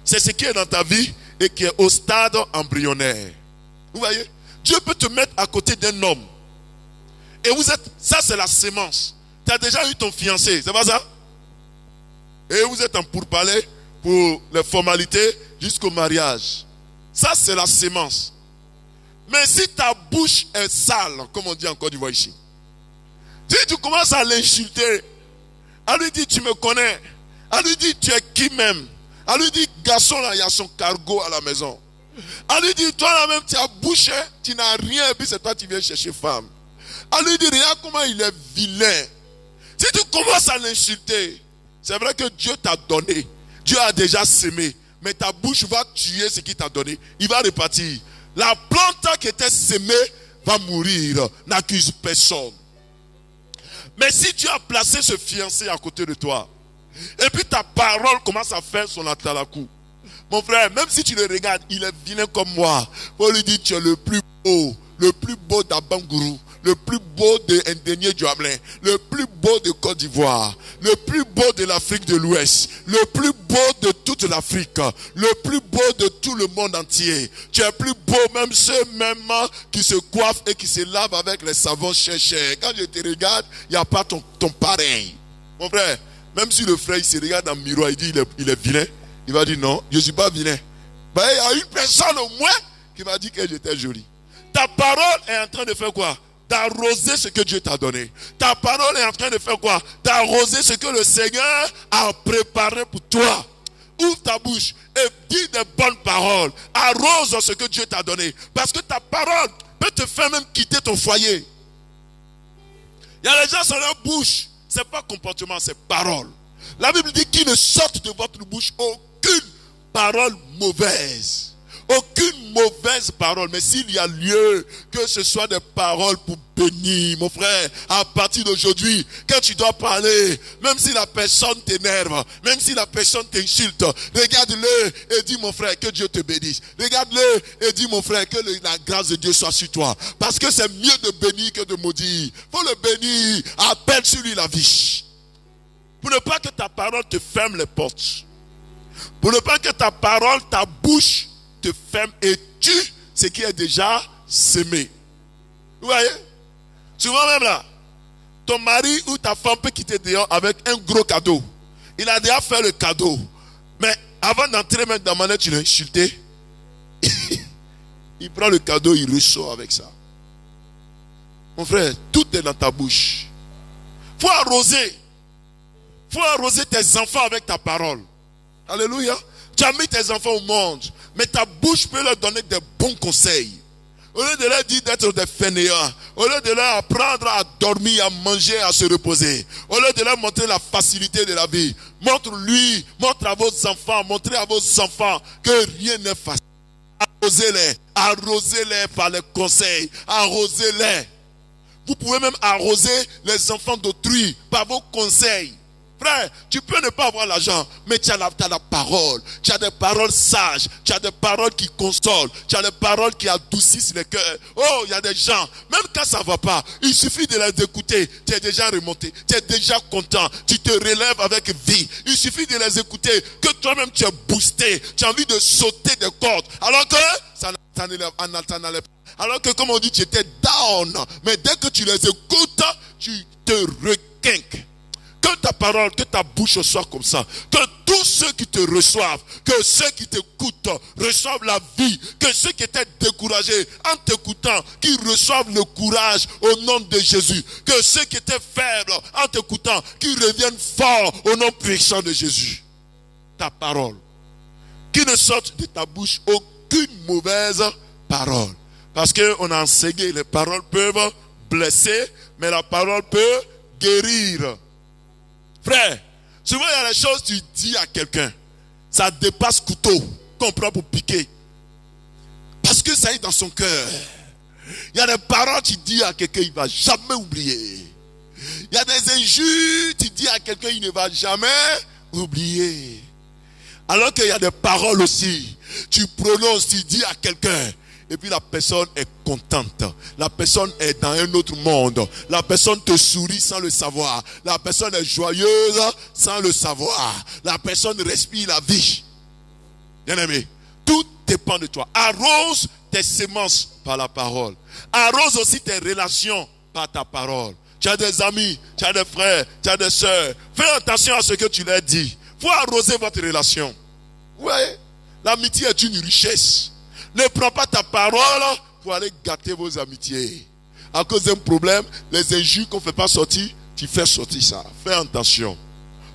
c'est ce qui est dans ta vie et qui est au stade embryonnaire. Vous voyez? Dieu peut te mettre à côté d'un homme. Et ça c'est la sémence. Tu as déjà eu ton fiancé, c'est pas ça? Et vous êtes en pourparlers pour les formalités jusqu'au mariage. Ça c'est la sémence. Mais si ta bouche est sale, comme on dit en Côte d'Ivoire ici, si tu commences à l'insulter, à lui dire tu me connais, à lui dire tu es qui même, à lui dire garçon là il y a son cargo à la maison, à lui dire toi là même tu as bouché, tu n'as rien et puis c'est toi qui viens chercher femme, à lui dire regarde comment il est vilain. Si tu commences à l'insulter, c'est vrai que Dieu t'a donné, Dieu a déjà sémé, mais ta bouche va tuer ce qu'il t'a donné, il va repartir. La plante qui était sémée va mourir, n'accuse personne. Mais si tu as placé ce fiancé à côté de toi, et puis ta parole commence à faire son atalakou, mon frère, même si tu le regardes, il est vilain comme moi, faut lui dire tu es le plus beau d'Abangourou, le plus beau de Indénié du Hamelin, le plus beau de Côte d'Ivoire, le plus beau de l'Afrique de l'Ouest, le plus beau de toute l'Afrique, le plus beau de tout le monde entier. Tu es plus beau, même ceux même qui se coiffent et qui se lavent avec les savons chers. Quand je te regarde, il n'y a pas ton pareil. Mon frère, même si le frère il se regarde dans le miroir, il dit il est vilain, il va dire non, je ne suis pas vilain. Ben, il y a une personne au moins qui m'a dit que j'étais joli. Ta parole est en train de faire quoi? D'arroser ce que Dieu t'a donné. Ta parole est en train de faire quoi? D'arroser ce que le Seigneur a préparé pour toi. Ouvre ta bouche et dis des bonnes paroles. Arrose ce que Dieu t'a donné. Parce que ta parole peut te faire même quitter ton foyer. Il y a des gens sur leur bouche. Ce n'est pas comportement, c'est parole. La Bible dit qu'il ne sorte de votre bouche aucune parole mauvaise. Aucune mauvaise parole. Mais s'il y a lieu que ce soit des paroles pour bénir, mon frère, à partir d'aujourd'hui, quand tu dois parler, même si la personne t'énerve, même si la personne t'insulte, regarde-le et dis mon frère que Dieu te bénisse. Regarde-le et dis mon frère que la grâce de Dieu soit sur toi. Parce que c'est mieux de bénir que de maudire. Faut le bénir, appelle sur lui la vie. Pour ne pas que ta parole te ferme les portes. Pour ne pas que ta parole, ta bouche te ferme et tue ce qui est déjà semé. Vous voyez? Souvent même là, ton mari ou ta femme peut quitter dehors avec un gros cadeau. Il a déjà fait le cadeau. Mais avant d'entrer même dans la manette, tu l'as insulté. Il prend le cadeau, il ressort avec ça. Mon frère, tout est dans ta bouche. Faut arroser. Faut arroser tes enfants avec ta parole. Alléluia. Tu as mis tes enfants au monde, mais ta bouche peut leur donner des bons conseils. Au lieu de leur dire d'être des fainéants, au lieu de leur apprendre à dormir, à manger, à se reposer, au lieu de leur montrer la facilité de la vie, montre à vos enfants, montrez à vos enfants que rien n'est facile. Arrosez-les par les conseils, arrosez-les. Vous pouvez même arroser les enfants d'autrui par vos conseils. Frère, tu peux ne pas avoir l'argent, mais tu as la parole. Tu as des paroles sages. Tu as des paroles qui consolent. Tu as des paroles qui adoucissent les cœurs. Oh, il y a des gens, même quand ça ne va pas, il suffit de les écouter. Tu es déjà remonté. Tu es déjà content. Tu te relèves avec vie. Il suffit de les écouter que toi-même tu es boosté. Tu as envie de sauter des cordes. Alors que ça n'allait pas. Alors que comme on dit, tu étais down. Mais dès que tu les écoutes, tu te requinques. Que ta parole, que ta bouche soit comme ça. Que tous ceux qui te reçoivent, que ceux qui t'écoutent reçoivent la vie. Que ceux qui étaient découragés en t'écoutant, qu'ils reçoivent le courage au nom de Jésus. Que ceux qui étaient faibles en t'écoutant, qu'ils reviennent forts au nom puissant de Jésus. Ta parole. Qu'il ne sorte de ta bouche aucune mauvaise parole. Parce qu'on a enseigné, les paroles peuvent blesser, mais la parole peut guérir. Frère, souvent il y a des choses que tu dis à quelqu'un, ça dépasse couteau qu'on prend pour piquer. Parce que ça est dans son cœur. Il y a des paroles que tu dis à quelqu'un, il ne va jamais oublier. Il y a des injures, tu dis à quelqu'un, il ne va jamais oublier. Alors qu'il y a des paroles aussi, tu prononces, tu dis à quelqu'un, et puis la personne est contente. La personne est dans un autre monde. La personne te sourit sans le savoir. La personne est joyeuse sans le savoir. La personne respire la vie. Bien-aimé, tout dépend de toi. Arrose tes semences par la parole. Arrose aussi tes relations par ta parole. Tu as des amis, tu as des frères, tu as des soeurs. Fais attention à ce que tu leur dis. Il faut arroser votre relation. Vous voyez, l'amitié est une richesse. Ne prends pas ta parole pour aller gâter vos amitiés. À cause d'un problème, les injures qu'on ne fait pas sortir, tu fais sortir ça. Fais attention.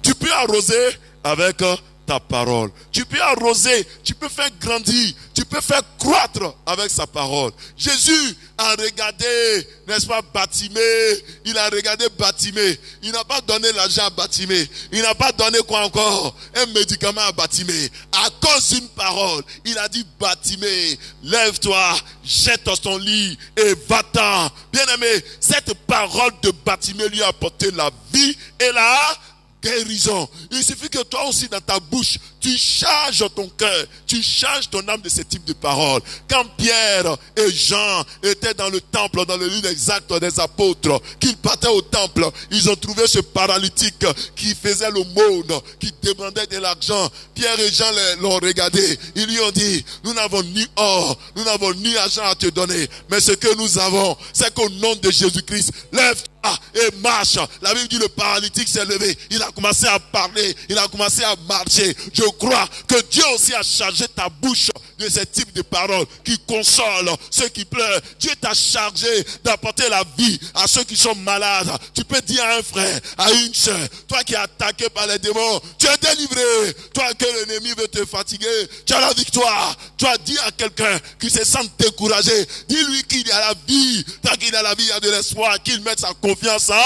Tu peux arroser avec ta parole. Tu peux arroser, tu peux faire grandir, tu peux faire croître avec sa parole. Jésus a regardé, n'est-ce pas, Bartimée. Il a regardé Bartimée. Il n'a pas donné l'argent à Bartimée. Il n'a pas donné quoi encore? Un médicament à Bartimée. À cause d'une parole, il a dit, Bartimée, lève-toi, jette ton lit et va-t'en. Bien-aimé, cette parole de Bartimée lui a apporté la vie et la guérison. Il suffit que toi aussi dans ta bouche, tu charges ton cœur, tu charges ton âme de ce type de paroles. Quand Pierre et Jean étaient dans le temple, dans le lieu exact des apôtres, qu'ils partaient au temple, ils ont trouvé ce paralytique qui faisait l'aumône, qui demandait de l'argent. Pierre et Jean l'ont regardé. Ils lui ont dit, nous n'avons ni or, nous n'avons ni argent à te donner, mais ce que nous avons, c'est qu'au nom de Jésus-Christ, lève-toi et marche. La Bible dit, le paralytique s'est levé, il a commencé à parler, il a commencé à marcher. Je crois que Dieu aussi a chargé ta bouche de ce type de paroles qui consolent ceux qui pleurent. Dieu t'a chargé d'apporter la vie à ceux qui sont malades. Tu peux dire à un frère, à une sœur, toi qui es attaqué par les démons, tu es délivré. Toi que l'ennemi veut te fatiguer, tu as la victoire. Tu as dit à quelqu'un qui se sent découragé, dis-lui qu'il y a la vie. Tant qu'il y a la vie, il y a de l'espoir, qu'il mette sa confiance en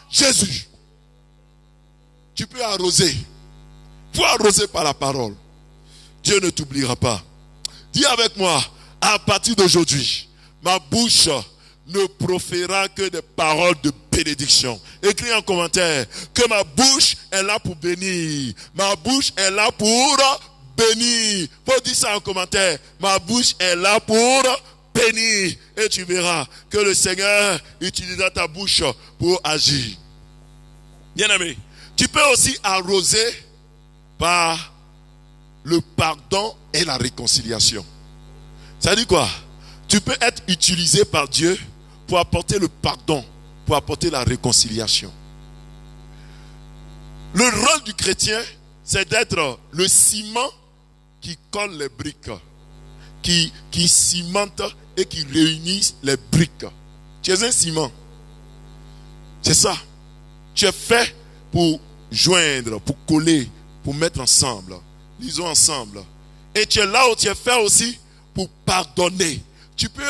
Jésus. Tu peux arroser. Faut arroser par la parole. Dieu ne t'oubliera pas. Dis avec moi, à partir d'aujourd'hui, ma bouche ne proférera que des paroles de bénédiction. Écris en commentaire que ma bouche est là pour bénir. Ma bouche est là pour bénir. Faut dire ça en commentaire. Ma bouche est là pour bénir. Et tu verras que le Seigneur utilisera ta bouche pour agir. Bien-aimé, tu peux aussi arroser par le pardon et la réconciliation. Ça dit quoi? Tu peux être utilisé par Dieu pour apporter le pardon, pour apporter la réconciliation. Le rôle du chrétien, c'est d'être le ciment qui colle les briques, qui cimente et qui réunit les briques. Tu es un ciment. C'est ça. Tu es fait pour joindre, pour coller, pour mettre ensemble. Lisons ensemble. Et tu es là où tu es fait aussi pour pardonner. Tu peux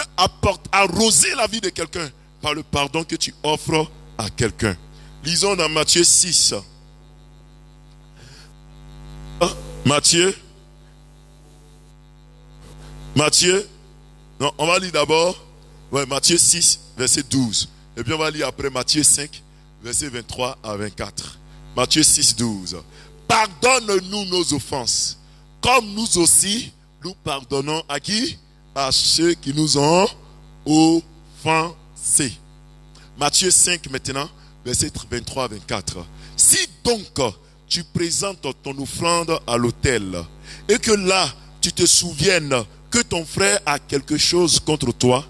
arroser la vie de quelqu'un par le pardon que tu offres à quelqu'un. Lisons dans Matthieu 6. Matthieu. Non, on va lire d'abord Matthieu 6, verset 12. Et puis on va lire après Matthieu 5, verset 23 à 24. Matthieu 6, 12. Pardonne-nous nos offenses, comme nous aussi, nous pardonnons à qui? À ceux qui nous ont offensés. Matthieu 5 maintenant, verset 23 à 24. Si donc tu présentes ton offrande à l'autel, et que là tu te souviennes que ton frère a quelque chose contre toi,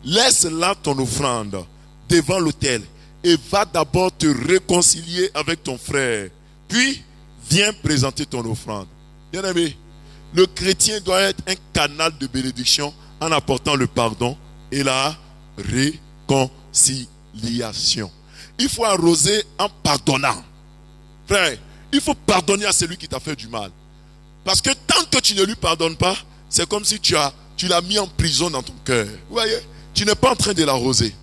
laisse là ton offrande devant l'autel et va d'abord te réconcilier avec ton frère. Puis, viens présenter ton offrande. Bien-aimé, le chrétien doit être un canal de bénédiction en apportant le pardon et la réconciliation. Il faut arroser en pardonnant. Frère, il faut pardonner à celui qui t'a fait du mal. Parce que tant que tu ne lui pardonnes pas, c'est comme si tu l'as mis en prison dans ton cœur. Vous voyez, tu n'es pas en train de l'arroser.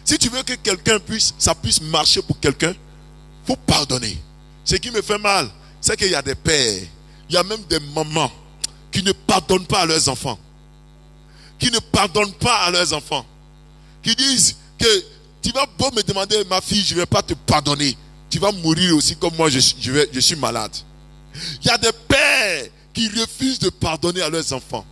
Si tu veux que quelqu'un puisse marcher pour quelqu'un, il faut pardonner. Ce qui me fait mal, c'est qu'il y a des pères, il y a même des mamans qui ne pardonnent pas à leurs enfants. Qui ne pardonnent pas à leurs enfants. Qui disent que tu vas beau me demander, ma fille, je ne vais pas te pardonner. Tu vas mourir aussi comme moi, je suis malade. Il y a des pères qui refusent de pardonner à leurs enfants.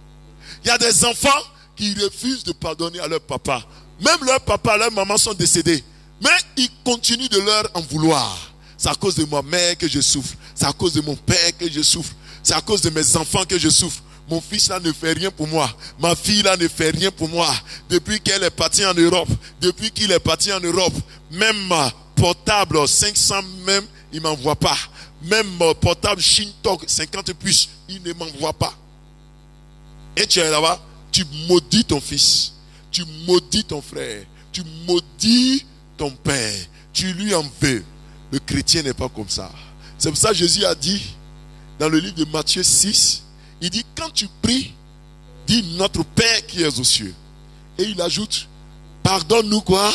Il y a des enfants qui refusent de pardonner à leur papa. Même leur papa, leur maman sont décédés. Mais ils continuent de leur en vouloir. C'est à cause de ma mère que je souffre. C'est à cause de mon père que je souffre. C'est à cause de mes enfants que je souffre. Mon fils là ne fait rien pour moi. Ma fille là ne fait rien pour moi. Depuis qu'elle est partie en Europe. Depuis qu'il est parti en Europe. Même portable 500 même, il ne m'envoie pas. Même portable Shintok 50 puces, il ne m'envoie pas. Et tu es là-bas, tu maudis ton fils. Tu maudis ton frère. Tu maudis ton père. Tu lui en veux. Le chrétien n'est pas comme ça. C'est pour ça que Jésus a dit, dans le livre de Matthieu 6, il dit, quand tu pries, dis notre Père qui est aux cieux. Et il ajoute, pardonne-nous quoi?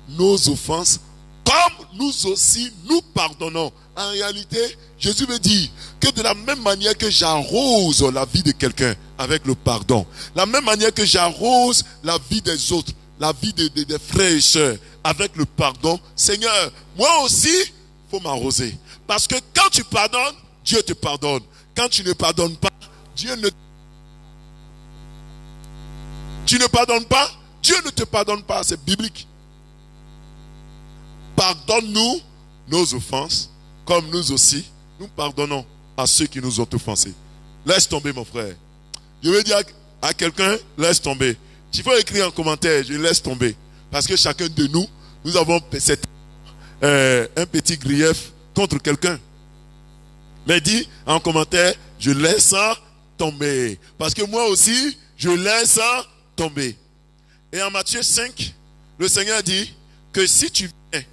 Nos offenses, comme nous aussi nous pardonnons. En réalité, Jésus me dit que de la même manière que j'arrose la vie de quelqu'un avec le pardon, la même manière que j'arrose la vie des autres, la vie des frères et sœurs avec le pardon, Seigneur, moi aussi, il faut m'arroser. Parce que quand tu pardonnes, Dieu te pardonne. Quand tu ne pardonnes pas, Dieu ne te pardonne pas. C'est biblique. Pardonne-nous nos offenses, comme nous aussi, nous pardonnons à ceux qui nous ont offensés. Laisse tomber, mon frère. Je veux dire à quelqu'un, laisse tomber. Tu peux écrire en commentaire, je laisse tomber. Parce que chacun de nous, nous avons un petit grief contre quelqu'un. Mais dis en commentaire, je laisse tomber. Parce que moi aussi, je laisse tomber. Et en Matthieu 5, le Seigneur dit que si tu viens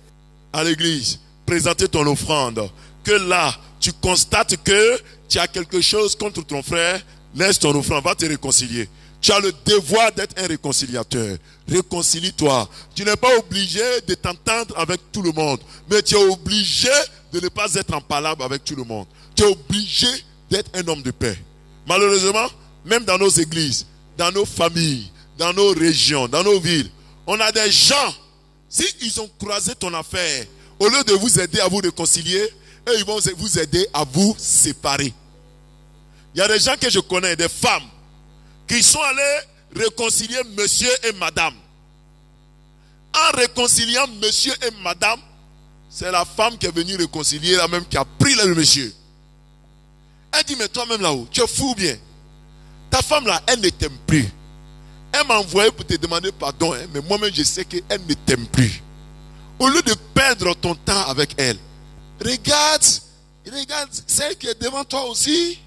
à l'église présenter ton offrande, que là, tu constates que tu as quelque chose contre ton frère, laisse ton offrande, va te réconcilier. Tu as le devoir d'être un réconciliateur. Réconcilie-toi. Tu n'es pas obligé de t'entendre avec tout le monde, mais tu es obligé de ne pas être en palabre avec tout le monde. Tu es obligé d'être un homme de paix. Malheureusement, même dans nos églises, dans nos familles, dans nos régions, dans nos villes, on a des gens, s'ils ont croisé ton affaire, au lieu de vous aider à vous réconcilier, eux, ils vont vous aider à vous séparer. Il y a des gens que je connais, des femmes, qui sont allés réconcilier monsieur et madame. En réconciliant monsieur et madame, c'est la femme qui est venue réconcilier, la même qui a pris le monsieur. Elle dit, mais toi-même là-haut, tu es fou ou bien? Ta femme là, elle ne t'aime plus. Elle m'a envoyé pour te demander pardon, hein, mais moi-même je sais qu'elle ne t'aime plus. Au lieu de perdre ton temps avec elle, regarde celle qui est devant toi aussi.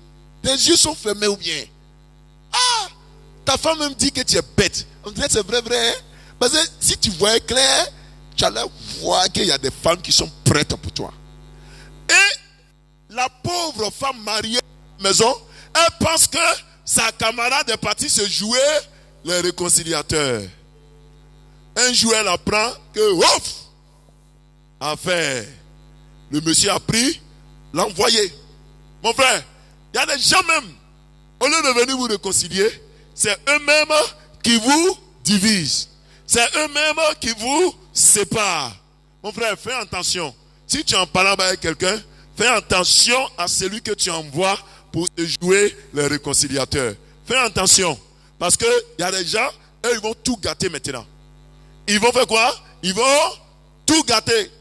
Tes yeux sont fermés ou bien? Ah, ta femme même dit que tu es bête. On dirait que c'est vrai. Hein? Parce que si tu voyais clair, tu allais voir qu'il y a des femmes qui sont prêtes pour toi. Et la pauvre femme mariée à la maison, elle pense que sa camarade est partie se jouer les réconciliateurs. Un jour, elle apprend que, ouf, affaire, le monsieur a pris, l'a envoyé. Mon frère, il y a des gens même, au lieu de venir vous réconcilier, c'est eux-mêmes qui vous divisent. C'est eux-mêmes qui vous séparent. Mon frère, fais attention. Si tu en parles avec quelqu'un, fais attention à celui que tu envoies pour te jouer les réconciliateurs. Fais attention. Parce qu'il y a des gens, eux, ils vont tout gâter maintenant. Ils vont faire quoi? Ils vont tout gâter.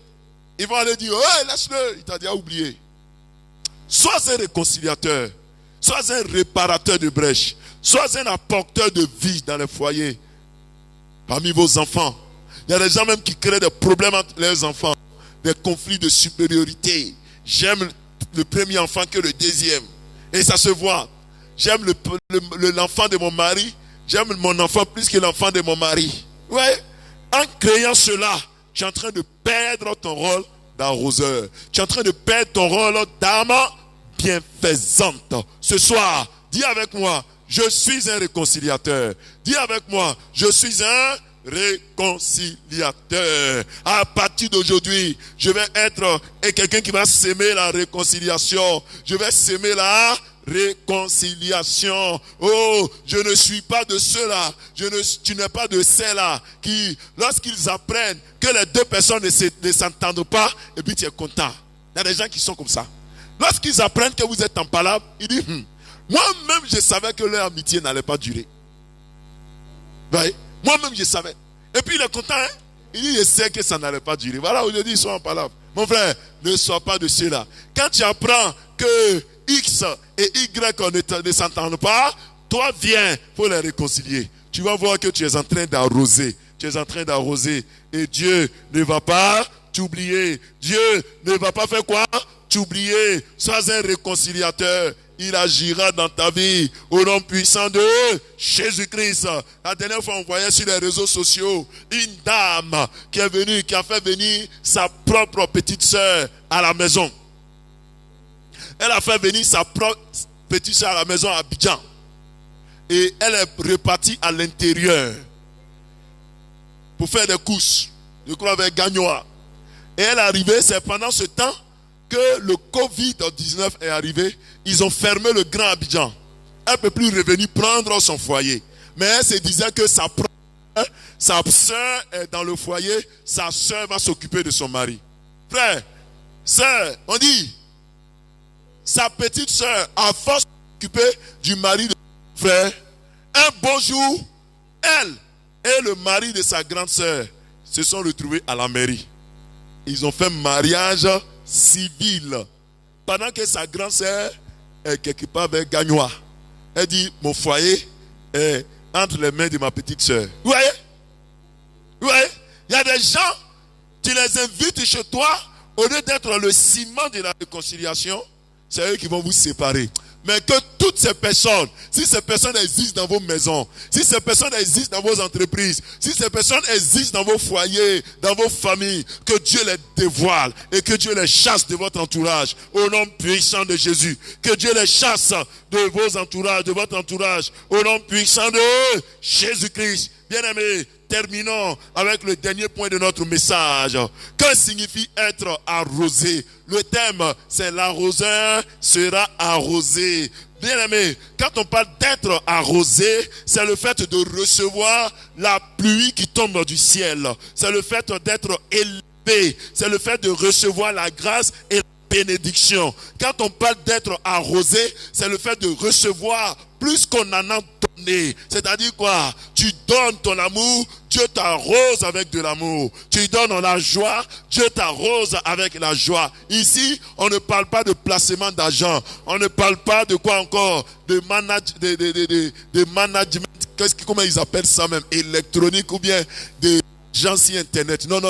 Ils vont aller dire, oh, laisse-le, il t'a déjà oublié. Sois un réconciliateur. Sois un réparateur de brèches. Sois un apporteur de vie dans les foyers. Parmi vos enfants. Il y a des gens même qui créent des problèmes entre leurs enfants. Des conflits de supériorité. J'aime le premier enfant que le deuxième. Et ça se voit. J'aime l'enfant de mon mari. J'aime mon enfant plus que l'enfant de mon mari. Ouais. En créant cela, tu es en train de perdre ton rôle d'arroseur. Tu es en train de perdre ton rôle d'âme bienfaisante. Ce soir, dis avec moi, je suis un réconciliateur. Dis avec moi, je suis un réconciliateur. À partir d'aujourd'hui, je vais être quelqu'un qui va s'aimer la réconciliation. Je vais s'aimer la réconciliation. Oh, je ne suis pas de ceux-là. Tu n'es pas de ceux-là qui, lorsqu'ils apprennent que les deux personnes ne s'entendent pas, et puis tu es content. Il y a des gens qui sont comme ça. Lorsqu'ils apprennent que vous êtes en palabre, ils disent, moi-même je savais que leur amitié n'allait pas durer. Ouais. Moi-même je savais. Et puis il est content, hein? Il dit, je sais que ça n'allait pas durer. Voilà, aujourd'hui ils sont en palabre. Mon frère, ne sois pas de ceux-là. Quand tu apprends que X et Y ne s'entendent pas, toi viens pour les réconcilier. Tu vas voir que tu es en train d'arroser. Tu es en train d'arroser. Et Dieu ne va pas t'oublier. Dieu ne va pas faire quoi? T'oublier. Sois un réconciliateur. Il agira dans ta vie au nom puissant de Jésus-Christ. La dernière fois, on voyait sur les réseaux sociaux une dame qui est venue, qui a fait venir sa propre petite sœur à la maison. Elle a fait venir sa propre petite sœur à la maison à Abidjan. Et elle est repartie à l'intérieur pour faire des courses. Je crois avec Gagnoa. Et elle est arrivée, c'est pendant ce temps que le Covid-19 est arrivé. Ils ont fermé le Grand Abidjan. Elle ne peut plus revenir prendre son foyer. Mais elle se disait que sa sœur est dans le foyer. Sa sœur va s'occuper de son mari. Frère, sœur, on dit, sa petite sœur, à force de s'occuper du mari de son frère, un beau jour, elle et le mari de sa grande sœur se sont retrouvés à la mairie. Ils ont fait mariage civil. Pendant que sa grande sœur est quelque part vers Gagnois. Elle dit, mon foyer est entre les mains de ma petite sœur. Vous voyez? Vous voyez? Il y a des gens, tu les invites chez toi, au lieu d'être le ciment de la réconciliation, c'est eux qui vont vous séparer. Mais que toutes ces personnes, si ces personnes existent dans vos maisons, si ces personnes existent dans vos entreprises, si ces personnes existent dans vos foyers, dans vos familles, que Dieu les dévoile et que Dieu les chasse de votre entourage au nom puissant de Jésus. Que Dieu les chasse de vos entourages, de votre entourage au nom puissant de Jésus-Christ. Bien-aimés, terminons avec le dernier point de notre message. Que signifie être arrosé? Le thème, c'est l'arroseur sera arrosé. Bien-aimé, quand on parle d'être arrosé, c'est le fait de recevoir la pluie qui tombe du ciel. C'est le fait d'être élevé. C'est le fait de recevoir la grâce et la bénédiction. Quand on parle d'être arrosé, c'est le fait de recevoir plus qu'on en a donné. C'est-à-dire quoi? Tu donnes ton amour, Dieu t'arrose avec de l'amour. Tu donnes la joie, Dieu t'arrose avec la joie. Ici, on ne parle pas de placement d'argent. On ne parle pas de quoi encore? De management. Comment ils appellent ça même? Électronique ou bien de si internet. Non.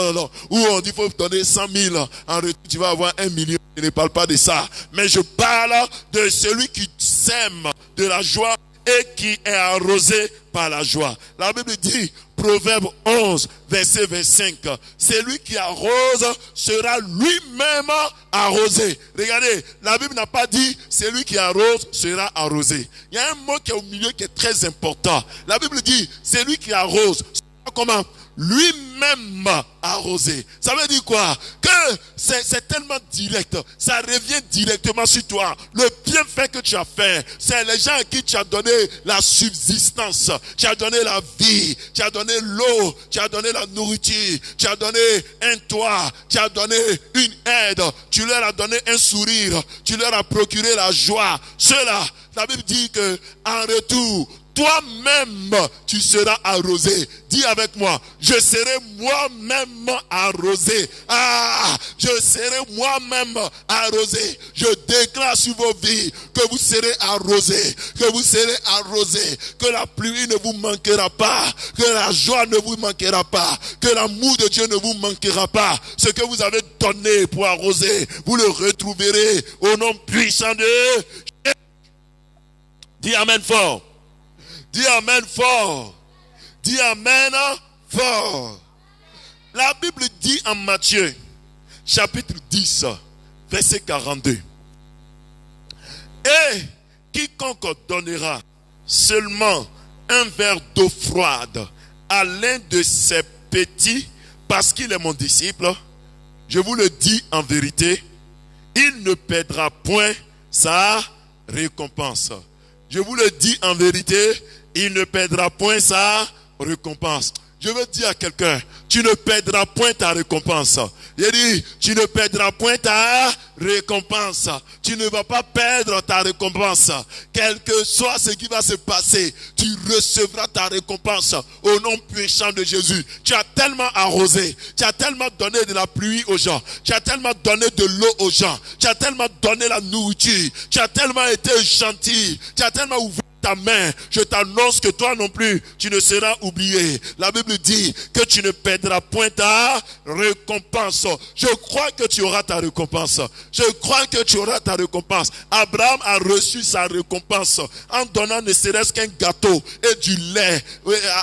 Où on dit qu'il faut donner 100 000. En retour, tu vas avoir 1 million. Je ne parle pas de ça. Mais je parle de celui qui sème de la joie et qui est arrosé par la joie. La Bible dit, Proverbe 11, verset 25, celui qui arrose sera lui-même arrosé. Regardez, la Bible n'a pas dit, celui qui arrose sera arrosé. Il y a un mot qui est au milieu qui est très important. La Bible dit, celui qui arrose sera comment? Lui-même arrosé. Ça veut dire quoi? Que c'est tellement direct. Ça revient directement sur toi. Le bienfait que tu as fait, c'est les gens à qui tu as donné la subsistance. Tu as donné la vie. Tu as donné l'eau. Tu as donné la nourriture. Tu as donné un toit. Tu as donné une aide. Tu leur as donné un sourire. Tu leur as procuré la joie. Cela, la Bible dit que en retour, toi-même, tu seras arrosé. Dis avec moi, je serai moi-même arrosé. Je serai moi-même arrosé. Je déclare sur vos vies que vous serez arrosés. Que vous serez arrosés. Que la pluie ne vous manquera pas. Que la joie ne vous manquera pas. Que l'amour de Dieu ne vous manquera pas. Ce que vous avez donné pour arroser, vous le retrouverez au nom puissant de Jésus. Dis Amen fort. Dis Amen fort. Dis Amen fort. La Bible dit en Matthieu, chapitre 10, verset 42. Et quiconque donnera seulement un verre d'eau froide à l'un de ses petits, parce qu'il est mon disciple, je vous le dis en vérité, il ne perdra point sa récompense. Je vous le dis en vérité, il ne perdra point sa récompense. Je veux dire à quelqu'un, tu ne perdras point ta récompense. Il dit, tu ne perdras point ta récompense. Tu ne vas pas perdre ta récompense. Quel que soit ce qui va se passer, tu recevras ta récompense au nom puissant de Jésus. Tu as tellement arrosé, tu as tellement donné de la pluie aux gens, tu as tellement donné de l'eau aux gens, tu as tellement donné la nourriture, tu as tellement été gentil, tu as tellement ouvert ta main, je t'annonce que toi non plus, tu ne seras oublié. La Bible dit que tu ne perdras point ta récompense. Je crois que tu auras ta récompense. Je crois que tu auras ta récompense. Abraham a reçu sa récompense en donnant ne serait-ce qu'un gâteau et du lait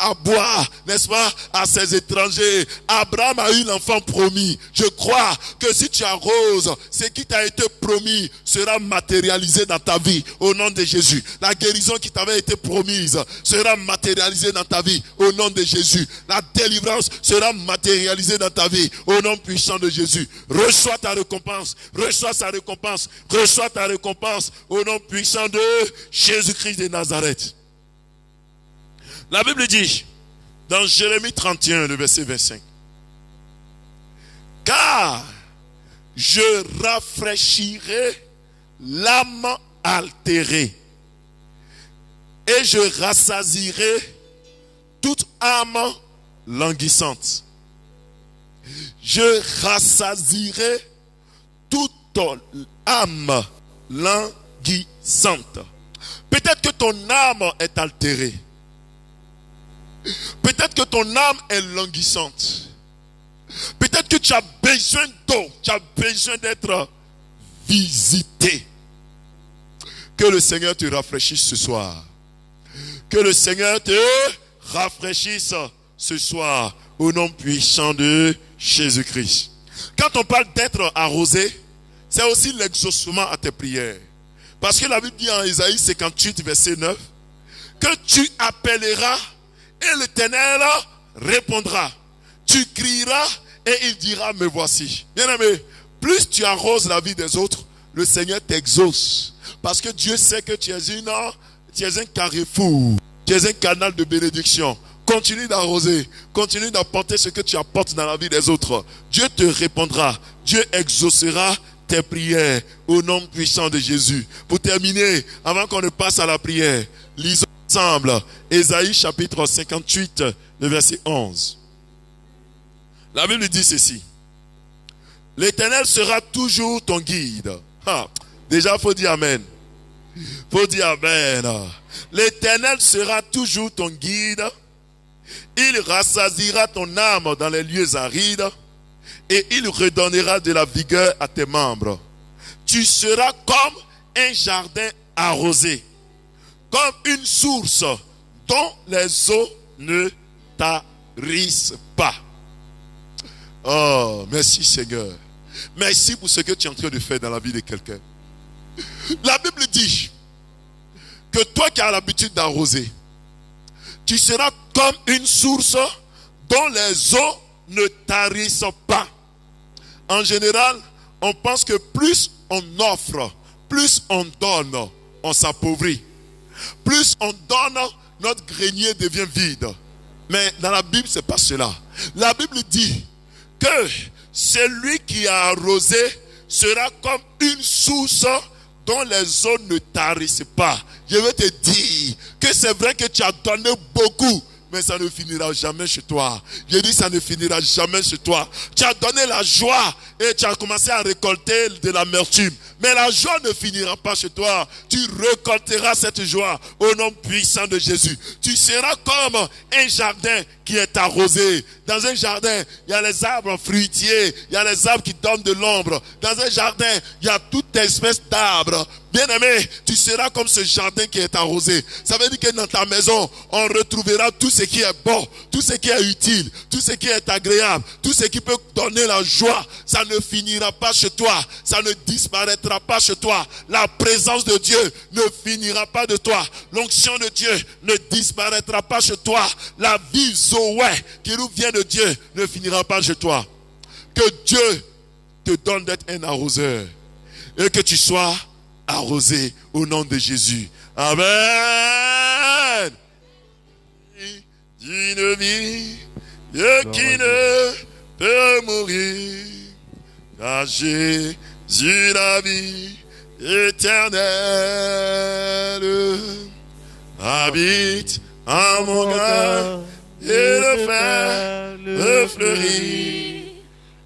à boire, n'est-ce pas, à ses étrangers. Abraham a eu l'enfant promis. Je crois que si tu arroses, ce qui t'a été promis sera matérialisé dans ta vie au nom de Jésus. La guérison qui t'avait été promise sera matérialisée dans ta vie au nom de Jésus. La délivrance sera matérialisée dans ta vie au nom puissant de Jésus. Reçois ta récompense, reçois sa récompense, reçois ta récompense au nom puissant de Jésus-Christ de Nazareth. La Bible dit dans Jérémie 31, le verset 25, car je rafraîchirai l'âme altérée et je rassasierai toute âme languissante. Je rassasierai toute âme languissante. Peut-être que ton âme est altérée. Peut-être que ton âme est languissante. Peut-être que tu as besoin d'eau. Tu as besoin d'être visité. Que le Seigneur te rafraîchisse ce soir. Que le Seigneur te rafraîchisse ce soir. Au nom puissant de Jésus-Christ. Quand on parle d'être arrosé, c'est aussi l'exaucement à tes prières. Parce que la Bible dit en Isaïe 58, verset 9, que tu appelleras et l'Éternel répondra. Tu crieras et il dira, me voici. Bien-aimé, plus tu arroses la vie des autres, le Seigneur t'exauce. Parce que Dieu sait que tu es un carrefour, tu es un canal de bénédiction. Continue d'arroser, continue d'apporter ce que tu apportes dans la vie des autres. Dieu te répondra, Dieu exaucera tes prières au nom puissant de Jésus. Pour terminer, avant qu'on ne passe à la prière, lisons ensemble Ésaïe chapitre 58, le verset 11. La Bible dit ceci. L'Éternel sera toujours ton guide. Déjà, il faut dire Amen. Faut dire Amen. L'Éternel sera toujours ton guide. Il rassasiera ton âme dans les lieux arides et il redonnera de la vigueur à tes membres. Tu seras comme un jardin arrosé, comme une source dont les eaux ne tarissent pas. Oh, merci Seigneur. Merci pour ce que tu es en train de faire dans la vie de quelqu'un. La Bible dit que toi qui as l'habitude d'arroser, tu seras comme une source dont les eaux ne tarissent pas. En général, on pense que plus on offre, plus on donne, on s'appauvrit. Plus on donne, notre grenier devient vide. Mais dans la Bible, ce n'est pas cela. La Bible dit que celui qui a arrosé sera comme une source dont les eaux ne tarissent pas. Je veux te dire que c'est vrai que tu as donné beaucoup, mais ça ne finira jamais chez toi. Je dis ça ne finira jamais chez toi. Tu as donné la joie et tu as commencé à récolter de l'amertume. Mais la joie ne finira pas chez toi. Tu récolteras cette joie au nom puissant de Jésus. Tu seras comme un jardin qui est arrosé. Dans un jardin, il y a les arbres fruitiers, il y a les arbres qui donnent de l'ombre. Dans un jardin, il y a toute espèce d'arbres. Bien-aimé, tu seras comme ce jardin qui est arrosé. Ça veut dire que dans ta maison, on retrouvera tout ce qui est bon, tout ce qui est utile, tout ce qui est agréable, tout ce qui peut donner la joie. Ça ne finira pas chez toi, ça ne disparaîtra pas chez toi. La présence de Dieu ne finira pas de toi. L'onction de Dieu ne disparaîtra pas chez toi. La vie Zoé qui nous vient de Dieu ne finira pas chez toi. Que Dieu te donne d'être un arroseur et que tu sois arrosé au nom de Jésus. Amen. D'une vie qui ne peut mourir, car Jésus la vie éternelle habite en mon cœur et le fait le fleurir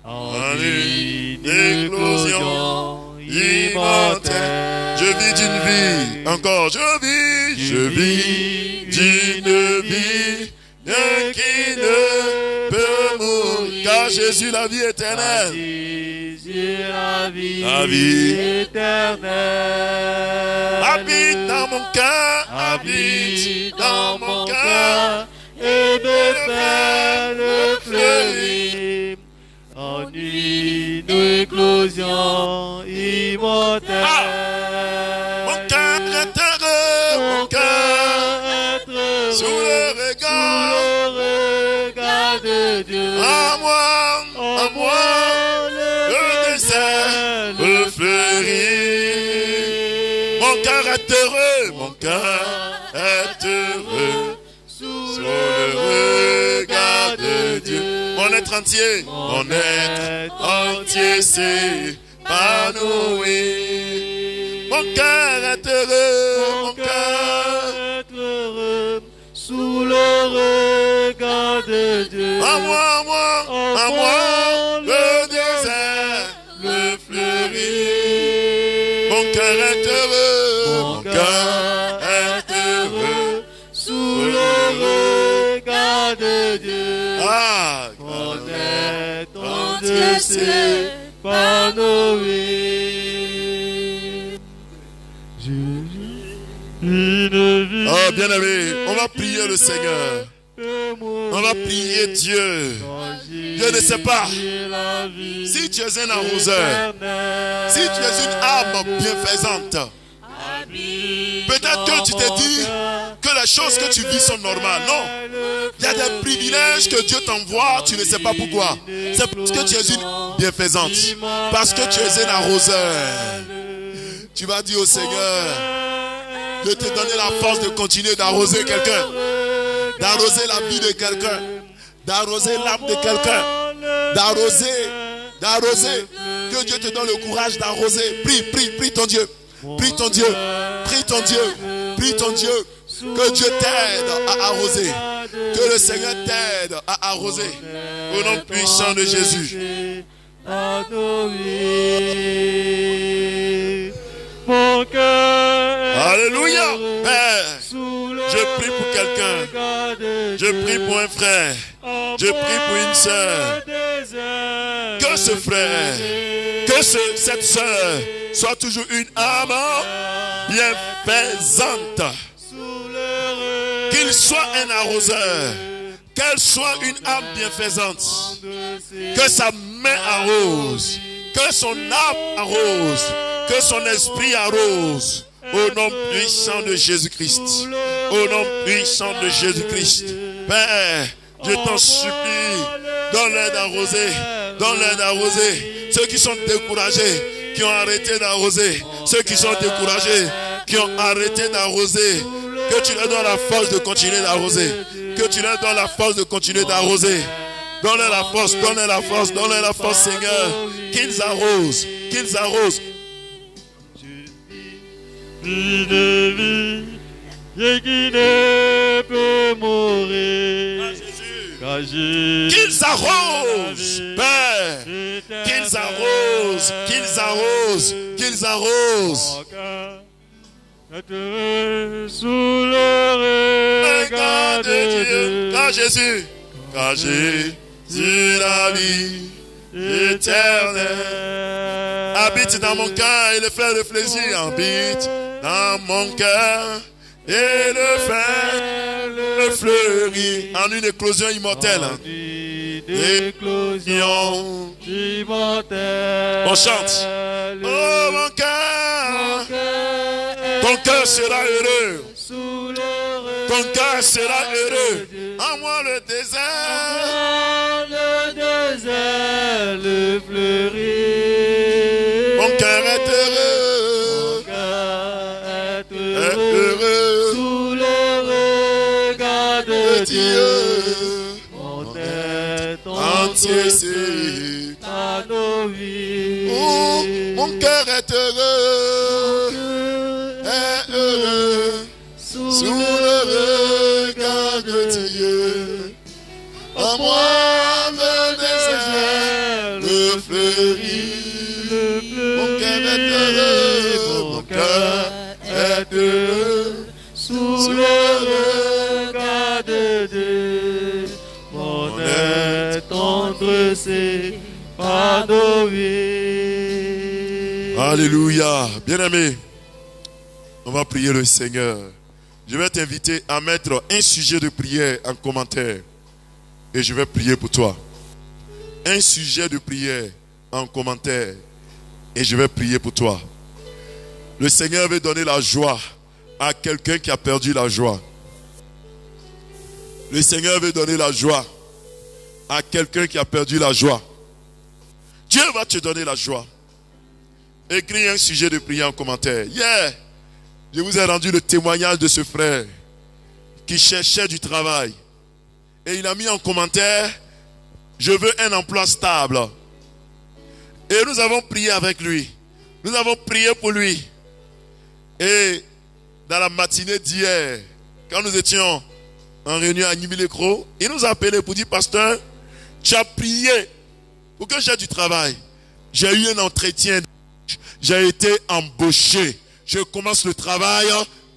en une éclosion immortelle. Je vis d'une vie, encore, je vis d'une vie qui ne peut mourir, car Jésus la vie éternelle. Jésus la vie éternelle Habite dans mon cœur, habite dans mon cœur et me fait le fleurir en une éclosion immortelle. Mon cœur est heureux, mon cœur est heureux sous le regard de Dieu. À moi, le désert peut fleurir. Mon cœur est heureux, mon cœur est heureux sous le regard de Dieu. Mon Mon être entier. Mon être entier s'est épanoui. Mon cœur est heureux. Mon cœur est heureux sous le regard de Dieu. À moi, le désert me fleurit. Mon cœur est heureux. Mon cœur est heureux sous le regard de Dieu. Ah, mon être entier s'est épanoui. Oh, bien-aimé, on va prier le Seigneur. On va prier Dieu. Dieu ne sait pas si tu es un arroseur, si tu es une âme bienfaisante. Peut-être que tu t'es dit que les choses que tu vis sont normales. Non. Il y a des privilèges que Dieu t'envoie, tu ne sais pas pourquoi. C'est parce que tu es une bienfaisante. Parce que tu es un arroseur. Tu vas dire au Seigneur de te donner la force de continuer d'arroser quelqu'un. D'arroser la vie de quelqu'un. D'arroser l'âme de quelqu'un. D'arroser. Que Dieu te donne le courage d'arroser. Prie ton Dieu. Prie ton Dieu. Que Dieu t'aide à arroser. Que le Seigneur t'aide à arroser. Au nom puissant de Jésus. Alléluia. Père, je prie pour quelqu'un. Je prie pour un frère. Je prie pour une sœur. Que ce frère, que cette sœur soit toujours une âme bienfaisante. Qu'il soit un arroseur. Qu'elle soit une âme bienfaisante. Que sa main arrose. Que son âme arrose. Que son esprit arrose. Au nom puissant de Jésus-Christ. Au nom puissant de Jésus-Christ. Père, je t'en supplie. Donne-leur d'arroser. Donne-leur d'arroser. Ceux qui sont découragés, qui ont arrêté d'arroser. Ceux qui sont découragés, qui ont arrêté d'arroser. Que tu leur donnes la force de continuer d'arroser. Que tu leur donnes la force de continuer d'arroser. Donne-leur la force, donne-leur la force, donne-leur la force, Seigneur. Qu'ils arrosent, qu'ils arrosent. Vie de vie, et qui ne peut mourir. Car Jésus, qu'ils arrosent, Père. Qu'ils arrosent, qu'ils arrosent, qu'ils arrosent. Sous le regard de Dieu. Car Jésus, la vie éternelle habite dans mon cœur et le fait réfléchir. Habite dans mon cœur et le fait fleurit en une éclosion immortelle. Éclosion immortelle. On chante. Oh mon cœur, ton cœur sera heureux. Ton cœur sera heureux. En moi le désert. Le fleurit. Mon cœur est heureux. Heureux. Sous le regard de Dieu. Mon tête entier s'est épanoui. Oh, mon cœur est heureux. Est heureux. Sous le regard de Dieu. En moi le désert le fleurit. Mon cœur est heureux. Mon cœur est heureux. Sous le regard de Dieu. Mon être tendre s'est épanoui. Alléluia. Bien-aimé, on va prier le Seigneur. Je vais t'inviter à mettre un sujet de prière en commentaire. Et je vais prier pour toi. Un sujet de prière en commentaire. Et je vais prier pour toi. Le Seigneur veut donner la joie à quelqu'un qui a perdu la joie. Le Seigneur veut donner la joie à quelqu'un qui a perdu la joie. Dieu va te donner la joie. Écris un sujet de prière en commentaire. Yeah! Je vous ai rendu le témoignage de ce frère qui cherchait du travail. Et il a mis en commentaire je veux un emploi stable. Et nous avons prié avec lui. Nous avons prié pour lui. Et dans la matinée d'hier, quand nous étions en réunion à Nimilecro, il nous a appelé pour dire, pasteur, tu as prié pour que j'ai du travail. J'ai eu un entretien. J'ai été embauché. Je commence le travail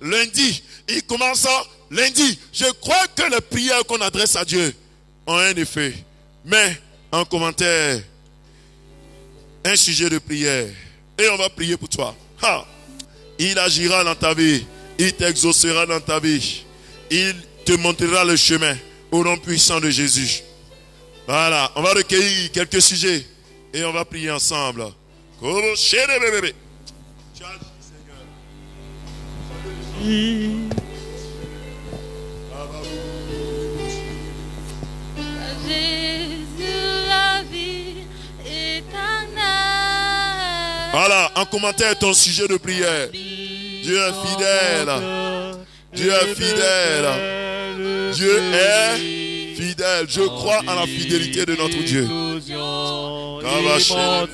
lundi. Il commence lundi. Je crois que les prières qu'on adresse à Dieu ont un effet. Mais en commentaire, un sujet de prière. Et on va prier pour toi. Ha. Il agira dans ta vie. Il t'exaucera dans ta vie. Il te montrera le chemin au nom puissant de Jésus. Voilà, on va recueillir quelques sujets et on va prier ensemble. Jésus, la vie éternelle. Voilà, en commentaire ton sujet de prière. Dieu est fidèle. Dieu est fidèle. Dieu est fidèle. Je crois en la fidélité de notre Dieu.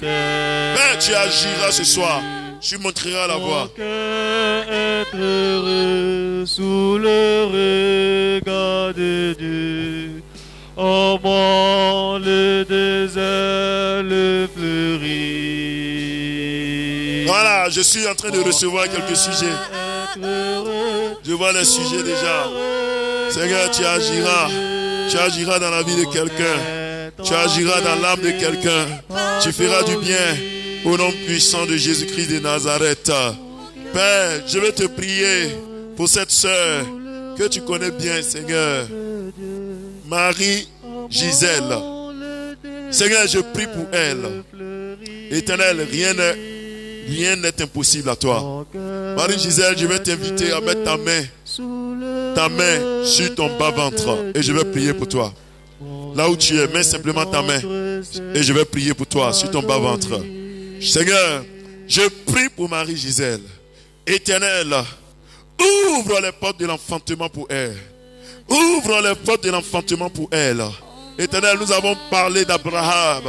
Mais tu agiras ce soir. Tu montreras la voie. Être heureux sous le regard de Dieu. Oh moi, le désert, le fleurit. Voilà, je suis en train de recevoir quelques sujets. Je vois les sujets déjà. Seigneur, tu agiras. Tu agiras dans la vie de quelqu'un. Tu agiras dans l'âme de quelqu'un. Tu feras du bien au nom puissant de Jésus-Christ de Nazareth. Père, je vais te prier pour cette sœur que tu connais bien, Seigneur. Marie Gisèle. Seigneur, je prie pour elle. Éternel, rien n'est impossible à toi. Marie Gisèle, je vais t'inviter à mettre ta main sur ton bas-ventre et je vais prier pour toi. Là où tu es, mets simplement ta main et je vais prier pour toi sur ton bas-ventre. Seigneur, je prie pour Marie Gisèle. Éternel, ouvre les portes de l'enfantement pour elle. Ouvre les portes de l'enfantement pour elle. Éternel, nous avons parlé d'Abraham.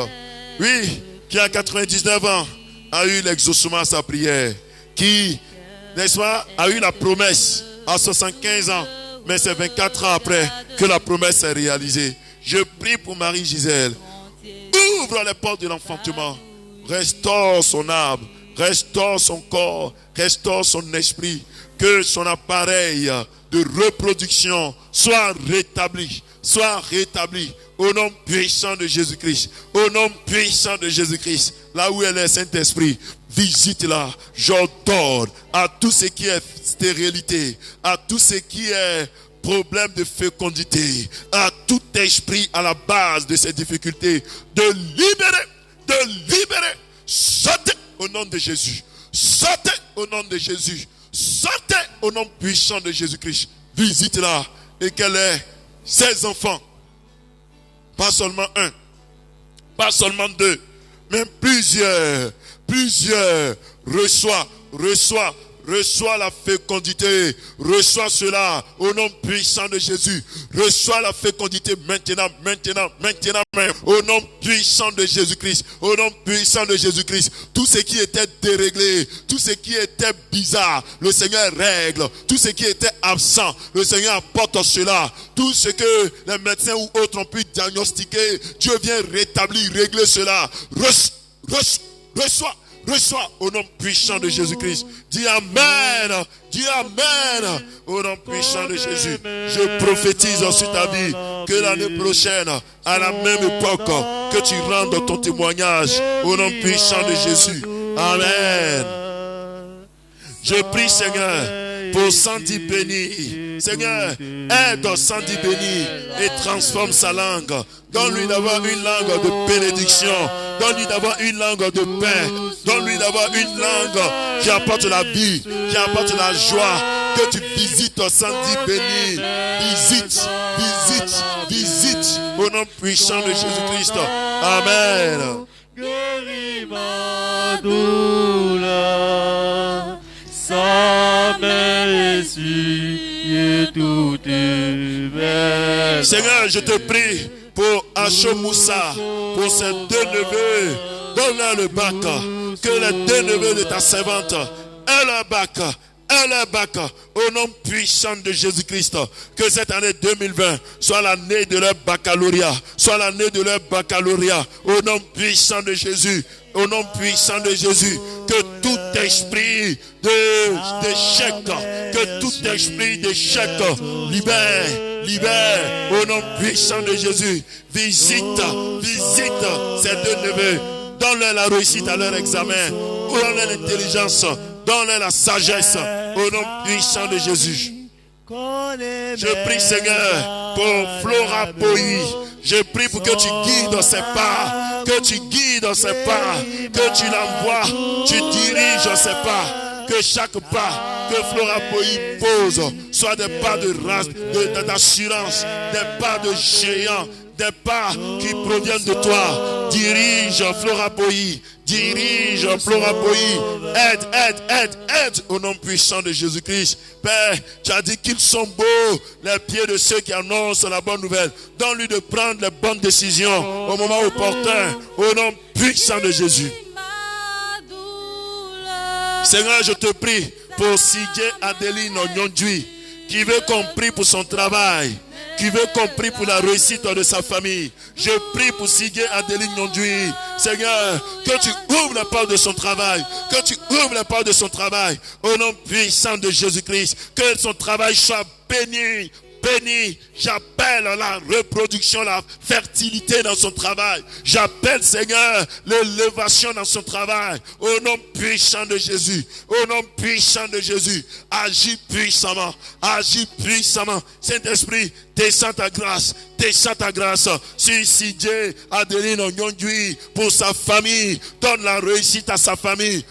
Oui, qui à 99 ans a eu l'exaucement à sa prière. Qui, n'est-ce pas, a eu la promesse à 75 ans. Mais c'est 24 ans après que la promesse est réalisée. Je prie pour Marie Gisèle. Ouvre les portes de l'enfantement. Restaure son âme. Restaure son corps. Restaure son esprit. Que son appareil de reproduction soit rétabli. Soit rétabli. Au nom puissant de Jésus-Christ. Au nom puissant de Jésus-Christ. Là où elle est, Saint-Esprit, visite-la. J'ordonne à tout ce qui est stérilité, à tout ce qui est problème de fécondité, à tout esprit à la base de ces difficultés, de libérer. Sortez au nom de Jésus. Sortez au nom de Jésus. Sortez au nom puissant de Jésus-Christ. Visite-la et qu'elle ait ses enfants. Pas seulement un, pas seulement deux, mais plusieurs. Reçois la fécondité. Reçois cela au nom puissant de Jésus. Reçois la fécondité maintenant. Au nom puissant de Jésus-Christ. Au nom puissant de Jésus-Christ. Tout ce qui était déréglé, tout ce qui était bizarre, le Seigneur règle. Tout ce qui était absent, le Seigneur apporte cela. Tout ce que les médecins ou autres ont pu diagnostiquer, Dieu vient rétablir, régler cela. Reçois au nom puissant de Jésus-Christ. Dis Amen. Dis Amen. Au nom puissant de Jésus. Je prophétise sur ta vie que l'année prochaine, à la même époque, que tu rendes ton témoignage. Au nom puissant de Jésus. Amen. Je prie, Seigneur, pour Sandy béni. Seigneur, aide Sandy béni et transforme sa langue. Donne-lui d'avoir une langue de bénédiction. Donne-lui d'avoir une langue de paix. Donne-lui d'avoir une langue qui apporte la vie, qui apporte la joie. Que tu visites Sandy béni. Visite au nom puissant de Jésus-Christ. Amen. Guéris ma douleur. Sa main essuie toutes mes. Seigneur, je te prie pour Acho Moussa, pour ses deux neveux, donne-leur le bac. Que les deux neveux de ta servante aient leur bac. Au nom puissant de Jésus-Christ, que cette année 2020 soit l'année de leur baccalauréat, au nom puissant de Jésus, que tout esprit d'échec, libère, au nom puissant de Jésus, visite ces deux neveux, donne-leur la réussite à leur examen, donne-leur l'intelligence, donne-leur la sagesse, au nom puissant de Jésus. Je prie, Seigneur, pour Flora Poyi. Je prie pour que tu guides ses pas, que tu l'envoies, tu diriges ses pas, que chaque pas que Flora Poyi pose soit des pas d'assurance, des pas de géant, des pas qui proviennent de toi. Dirige Flora Poyi. Aide au nom puissant de Jésus-Christ. Père, tu as dit qu'ils sont beaux, les pieds de ceux qui annoncent la bonne nouvelle. Donne-lui de prendre les bonnes décisions au moment opportun, au nom puissant de Jésus. Seigneur, je te prie pour Sidje Adeline Onyondui, qui veut qu'on prie pour son travail, qui veut qu'on prie pour la réussite de sa famille. Je prie pour Sidje Adeline Onyondui. Seigneur, que tu ouvres la porte de son travail, au nom puissant de Jésus-Christ, que son travail soit béni. J'appelle la reproduction, la fertilité dans son travail. J'appelle, Seigneur, l'élévation dans son travail. Au nom puissant de Jésus. Agis puissamment. Saint-Esprit, descends ta grâce sur Sidje Adeline Onyondui pour sa famille. Donne la réussite à sa famille.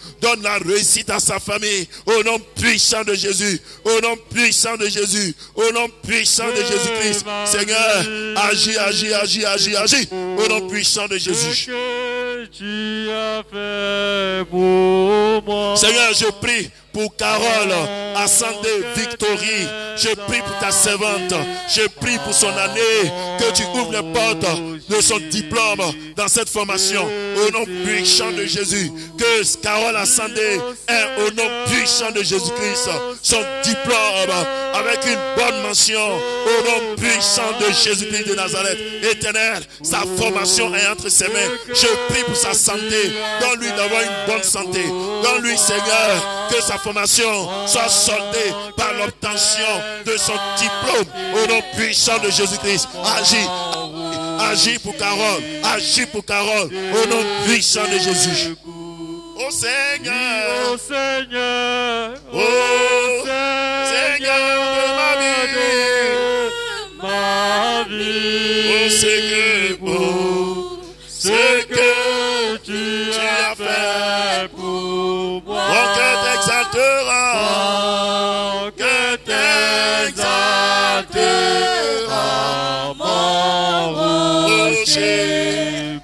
Au nom puissant de Jésus. Au nom puissant de Jésus-Christ. Seigneur, agis. Au nom puissant de Jésus. Seigneur, je prie pour Carole, Ascendé, Victorie. Je prie pour ta servante. Je prie pour son année. Que tu ouvres les portes de son diplôme dans cette formation. Au nom puissant de Jésus. Que Carole Ascendé ait au nom puissant de Jésus-Christ son diplôme avec une bonne mention. Au nom puissant de Jésus-Christ de Nazareth. Éternel, sa formation est entre ses mains. Je prie pour sa santé. Donne-lui d'avoir une bonne santé. Donne-lui, Seigneur, que sa formation soit soldée par l'obtention de son diplôme. Au nom puissant de Jésus-Christ. Agis pour Carole. Au nom puissant de Jésus. Oh Seigneur. Oh Seigneur de ma vie. Oh Seigneur, pour ce que tu as fait pour moi. Mon cœur t'exaltera, mon rocher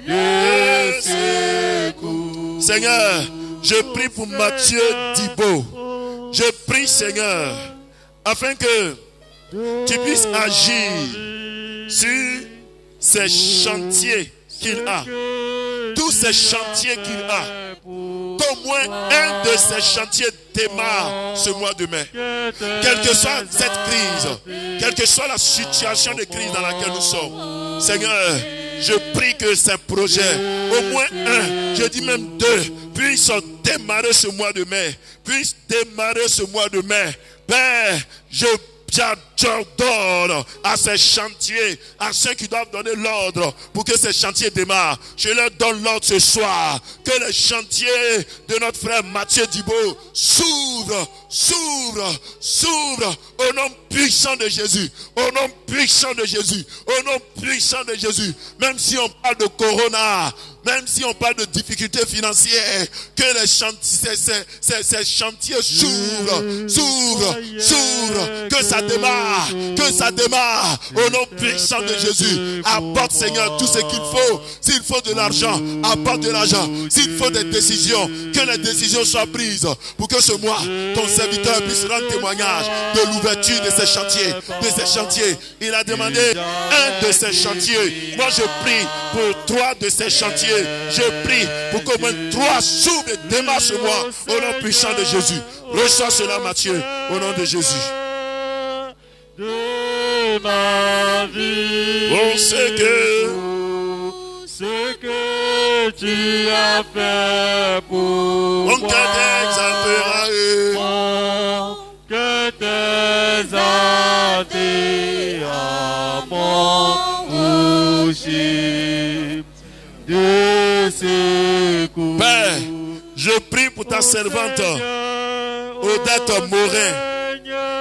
de secours. Seigneur, je prie pour Mathieu Dibo. Je prie, Seigneur, afin que tu puisses agir sur ces chantiers qu'il a. Tous ces chantiers qu'il a. Qu'au moins un de ces chantiers démarre ce mois de mai. Quelle que soit cette crise, quelle que soit la situation de crise dans laquelle nous sommes, Seigneur, je prie que ces projets, au moins un, je dis même deux, puissent démarrer ce mois de mai. Père, j'ordonne à ces chantiers, à ceux qui doivent donner l'ordre pour que ces chantiers démarrent. Je leur donne l'ordre ce soir. Que les chantiers de notre frère Mathieu Dibo s'ouvrent au nom puissant de Jésus. Même si on parle de corona, même si on parle de difficultés financières, que ces chantiers s'ouvrent, que ça démarre, au nom puissant de Jésus. Apporte, Seigneur, tout ce qu'il faut. S'il faut de l'argent, apporte de l'argent. S'il faut des décisions, que les décisions soient prises pour que ce mois, ton serviteur puisse rendre témoignage de l'ouverture de ces chantiers. Il a demandé un de ces chantiers. Moi, je prie pour 3 de ces chantiers. Je prie pour qu'au moins 3 s'ouvrent et démarrent ce mois au nom puissant de Jésus. Reçois cela, Matthieu, au nom de Jésus. De ma vie, On sait que ce que tu as fait pour mon moi, cœur t'exaltera. que tes amants aussi de secours. Père, je prie pour ta servante Odette Morin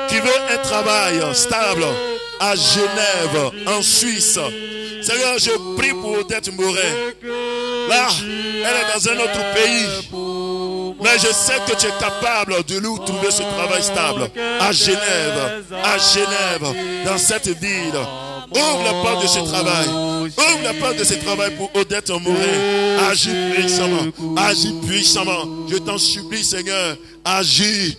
qui veut un travail stable à Genève, en Suisse. Seigneur, je prie pour Odette Morin. Là, elle est dans un autre pays. Mais je sais que tu es capable de lui trouver ce travail stable. À Genève, dans cette ville. Ouvre la porte de ce travail. Ouvre la porte de ce travail pour Odette Morin. Agis puissamment. Je t'en supplie, Seigneur. Agis.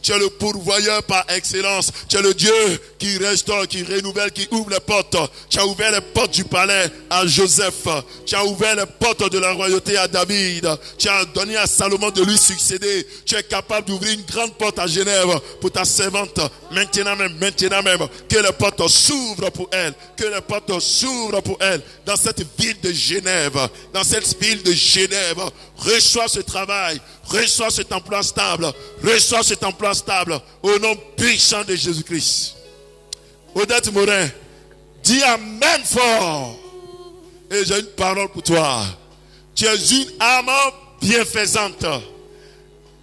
Tu es le pourvoyeur par excellence. Tu es le Dieu qui restaure, qui renouvelle, qui ouvre les portes. Tu as ouvert les portes du palais à Joseph. Tu as ouvert les portes de la royauté à David. Tu as donné à Salomon de lui succéder. Tu es capable d'ouvrir une grande porte à Genève pour ta servante. Maintenant même. Que les portes s'ouvrent pour elle. Dans cette ville de Genève. Reçois ce travail. Reçois cet emploi stable. Au nom puissant de Jésus-Christ. Odette Morin, dis amen fort. Et j'ai une parole pour toi. Tu es une âme bienfaisante.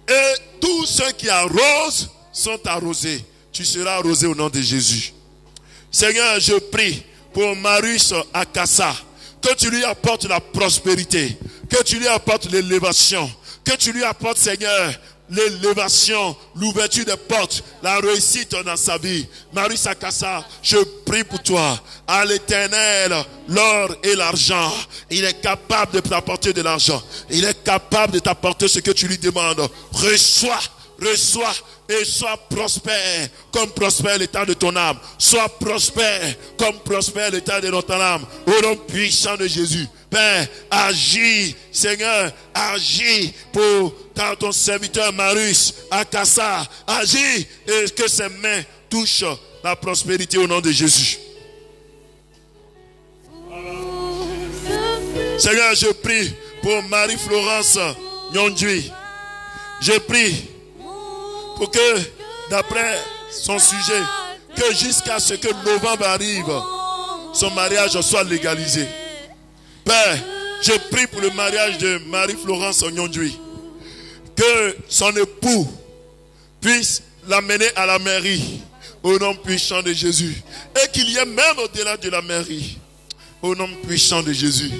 Et tous ceux qui arrosent sont arrosés. Tu seras arrosé au nom de Jésus. Seigneur, je prie pour Marius Akassa. Que tu lui apportes la prospérité. Que tu lui apportes l'élévation. Que tu lui apportes, Seigneur, l'élévation, l'ouverture des portes, la réussite dans sa vie. Marius Akassa, je prie pour toi. À l'Éternel, l'or et l'argent. Il est capable de t'apporter de l'argent. Il est capable de t'apporter ce que tu lui demandes. Reçois et sois prospère comme prospère l'état de ton âme. Sois prospère comme prospère l'état de ton âme. Au nom puissant de Jésus. Père, agis, Seigneur, agis pour ton serviteur Marius Akassa. Agis et que ses mains touchent la prospérité au nom de Jésus. Seigneur, je prie pour Marie-Florence Nyondui. Je prie pour que, d'après son sujet, que jusqu'à ce que novembre arrive, son mariage soit légalisé. Père, je prie pour le mariage de Marie-Florence Nyondui. Que son époux puisse l'amener à la mairie, au nom puissant de Jésus. Et qu'il y ait même au-delà de la mairie, au nom puissant de Jésus,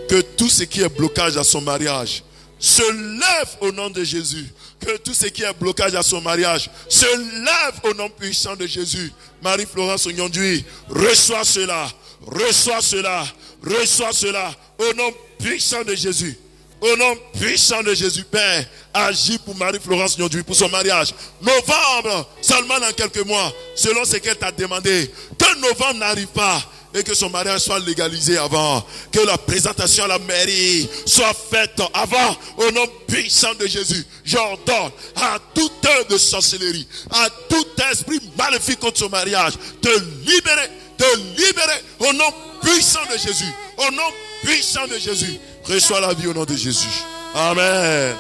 que tout ce qui est blocage à son mariage se lève au nom de Jésus. Que tout ce qui est blocage à son mariage se lève au nom puissant de Jésus. Marie-Florence Nyondui, reçois cela au nom puissant de Jésus. Au nom puissant de Jésus, Père, agis pour Marie-Florence Nyondui, pour son mariage. Novembre, seulement dans quelques mois, selon ce qu'elle t'a demandé. Que novembre n'arrive pas et que son mariage soit légalisé avant. Que la présentation à la mairie soit faite avant. Au nom puissant de Jésus, j'ordonne à toute œuvre de sorcellerie, à tout esprit maléfique contre son mariage, te libérer au nom puissant de Jésus. Au nom puissant de Jésus. Reçois la vie au nom de Jésus. Amen.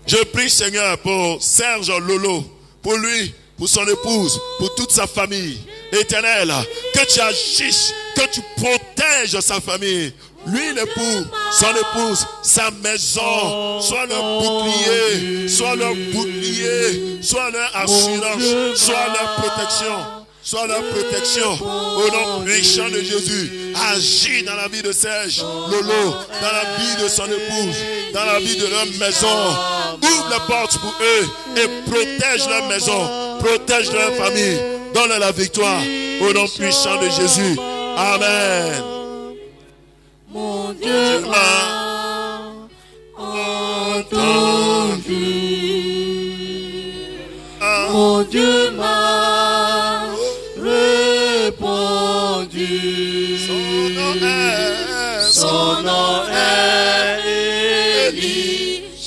Je prie, Seigneur, pour Serge Lolo, pour lui, pour son épouse, pour toute sa famille. Éternel, que tu agisses, que tu protèges sa famille. Lui, l'époux, son épouse, sa maison, soit leur bouclier, soit leur assurance, soit leur protection. Sois leur protection. Au nom puissant de Jésus. Agis dans la vie de Serge, Lolo, dans la vie de son épouse, dans la vie de leur maison. Ouvre la porte pour eux et protège leur maison. Protège leur famille. Donne la victoire. Au nom puissant de Jésus. Amen. Mon Dieu m'a entendu. Mon Dieu m'a répondu. Son nom est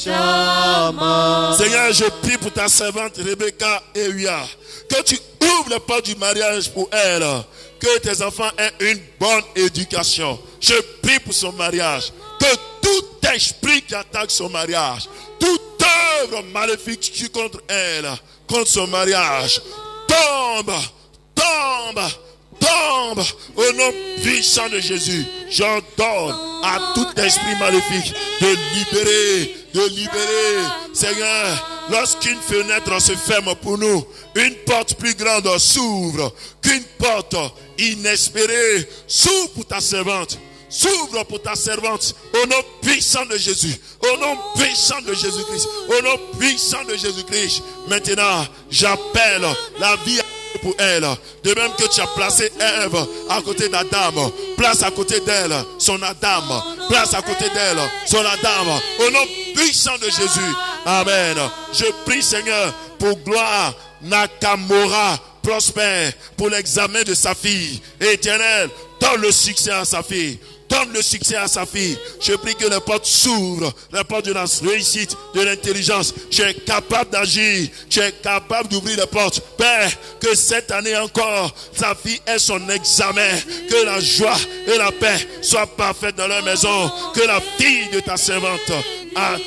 Elishama. Seigneur, je prie pour ta servante Rebecca et Uya. Que tu ouvres la porte du mariage pour elle. Que tes enfants aient une bonne éducation. Je prie pour son mariage. Que tout esprit qui attaque son mariage, toute œuvre maléfique contre elle, contre son mariage, tombe. Au nom puissant de Jésus, j'ordonne à tout esprit maléfique de libérer. Seigneur, lorsqu'une fenêtre se ferme pour nous, une porte plus grande s'ouvre, qu'une porte inespérée s'ouvre pour ta servante. S'ouvre pour ta servante au nom puissant de Jésus. Au nom puissant de Jésus-Christ. Au nom puissant de Jésus-Christ. Maintenant, j'appelle la vie pour elle. De même que tu as placé Ève à côté d'Adam, place à côté d'elle son Adam. Place à côté d'elle son Adam. Au nom puissant de Jésus. Amen. Je prie, Seigneur, pour gloire Nakamura prospère pour l'examen de sa fille. Éternel, donne le succès à sa fille. Donne le succès à sa fille. Je prie que les portes s'ouvrent, les portes de la réussite, de l'intelligence. Tu es capable d'agir, tu es capable d'ouvrir les portes. Père, que cette année encore, sa fille ait son examen. Que la joie et la paix soient parfaites dans leur maison. Que la fille de ta servante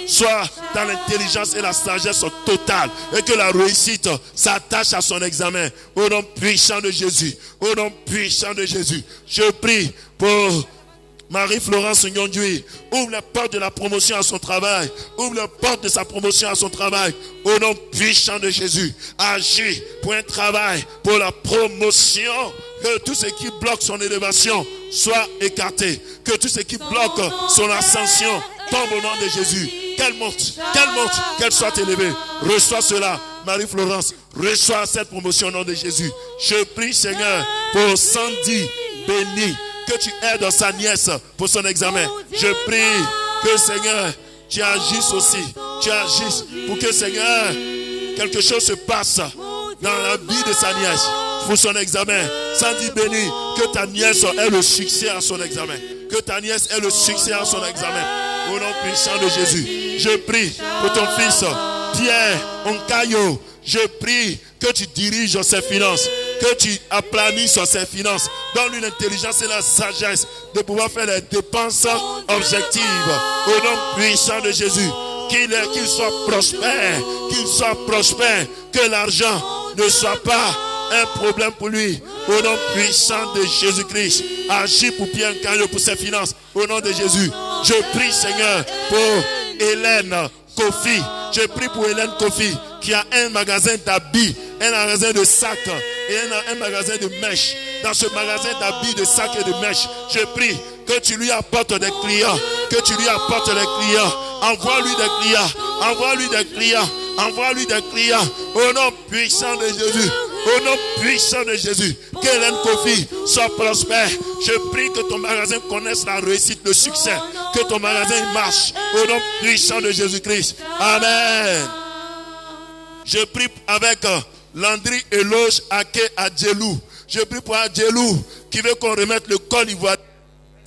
soit dans l'intelligence et la sagesse totale. Et que la réussite s'attache à son examen. Au nom puissant de Jésus. Au nom puissant de Jésus. Je prie pour Marie-Florence Nyondui. Ouvre la porte de la promotion à son travail. Ouvre la porte de sa promotion à son travail. Au nom puissant de Jésus. Agis pour un travail, pour la promotion. Que tout ce qui bloque son élévation soit écarté. Que tout ce qui bloque son ascension tombe au nom de Jésus. Qu'elle monte, qu'elle soit élevée. Reçois cela, Marie-Florence. Reçois cette promotion au nom de Jésus. Je prie, Seigneur, pour Sandy béni. Que tu aides sa nièce pour son examen. Je prie que, Seigneur, tu agisses aussi. Tu agisses pour que, Seigneur, quelque chose se passe dans la vie de sa nièce pour son examen. Sandy béni, que ta nièce ait le succès à son examen. Que ta nièce ait le succès à son examen. Au nom puissant de Jésus. Je prie pour ton fils, Pierre Onkayo. Je prie que tu diriges ses finances. Que tu aplanisses ses finances. Donne-lui l'intelligence et la sagesse de pouvoir faire les dépenses objectives. Au nom puissant de Jésus. Qu'il soit prospère. Qu'il soit prospère. Que l'argent ne soit pas un problème pour lui. Au nom puissant de Jésus-Christ. Agis pour Pierre Caillot pour ses finances. Au nom de Jésus. Je prie, Seigneur, pour Hélène Kofi. Je prie pour Hélène Kofi qui a un magasin d'habits, un magasin de sacs et un magasin de mèches. Dans ce magasin d'habits, de sacs et de mèches, je prie que tu lui apportes des clients. Que tu lui apportes des clients. Envoie-lui des clients. Envoie-lui des clients. Envoie-lui des clients. Au nom puissant de Jésus. Au nom puissant de Jésus. Que Hélène Kofi soit prospère. Je prie que ton magasin connaisse la réussite, le succès. Que ton magasin marche. Au nom puissant de Jésus-Christ. Amen. Je prie avec Landry Eloge Ake Adjelou. Je prie pour Adjelou qui veut qu'on remette le col ivoirien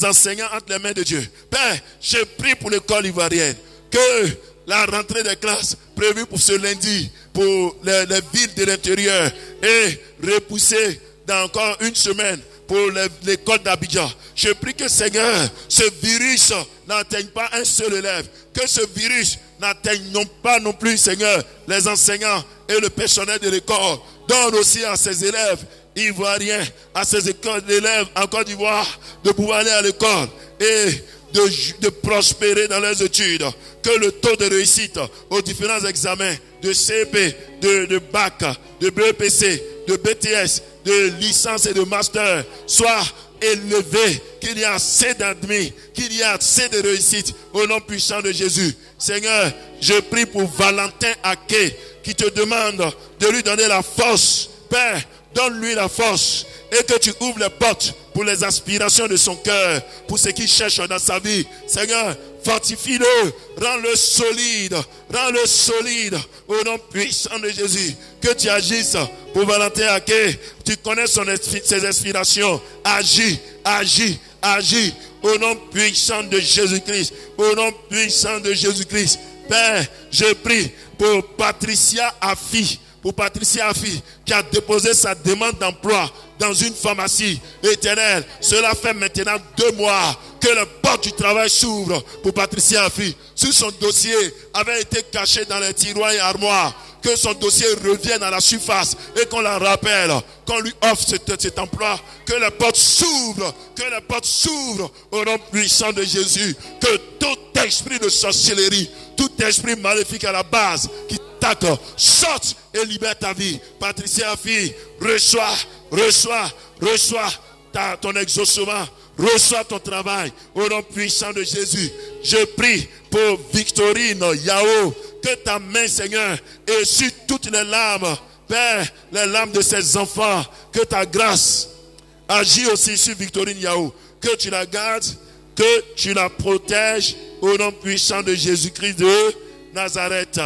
des enseignants entre les mains de Dieu. Père, je prie pour l'école ivoirienne. Que la rentrée des classes prévue pour ce lundi, pour les villes de l'intérieur, est repoussée dans encore une semaine pour l'école d'Abidjan. Je prie que, Seigneur, ce virus n'atteigne pas un seul élève. Que ce virus n'atteigne pas non plus, Seigneur, les enseignants et le personnel de l'école. Donne aussi à ces élèves ivoiriens, à ces écoles d'élèves en Côte d'Ivoire, de pouvoir aller à l'école et de prospérer dans leurs études. Que le taux de réussite aux différents examens de CP, de BAC, de BEPC, de BTS de licence et de master soient élevés, qu'il y ait assez d'admis, qu'il y ait assez de réussite au nom puissant de Jésus. Seigneur, je prie pour Valentin Ake qui te demande de lui donner la force. Père, donne-lui la force et que tu ouvres les portes pour les aspirations de son cœur, pour ce qu'il cherche dans sa vie. Seigneur, fortifie-le, rends-le solide au nom puissant de Jésus. Que tu agisses pour Valentin Ake. Tu connais ses aspirations. Agis au nom puissant de Jésus-Christ. Au nom puissant de Jésus-Christ. Père, je prie pour Patricia Affi. Pour Patricia Affi, qui a déposé sa demande d'emploi dans une pharmacie. Éternel, cela fait maintenant 2 mois que la porte du travail s'ouvre pour Patricia Affi. Si son dossier avait été caché dans les tiroirs et armoires, que son dossier revienne à la surface et qu'on la rappelle, qu'on lui offre cet emploi, que la porte s'ouvre au nom puissant de Jésus. Que tout esprit de sorcellerie, tout esprit maléfique à la base qui t'attaque, sorte et libère ta vie. Patricia Affi, reçois ton exaucement, reçois ton travail au nom puissant de Jésus. Je prie pour Victorine Yao, que ta main, Seigneur, essuie toutes les larmes, Père, les larmes de ses enfants, que ta grâce agit aussi sur Victorine Yao, que tu la gardes, que tu la protèges au nom puissant de Jésus-Christ de Nazareth.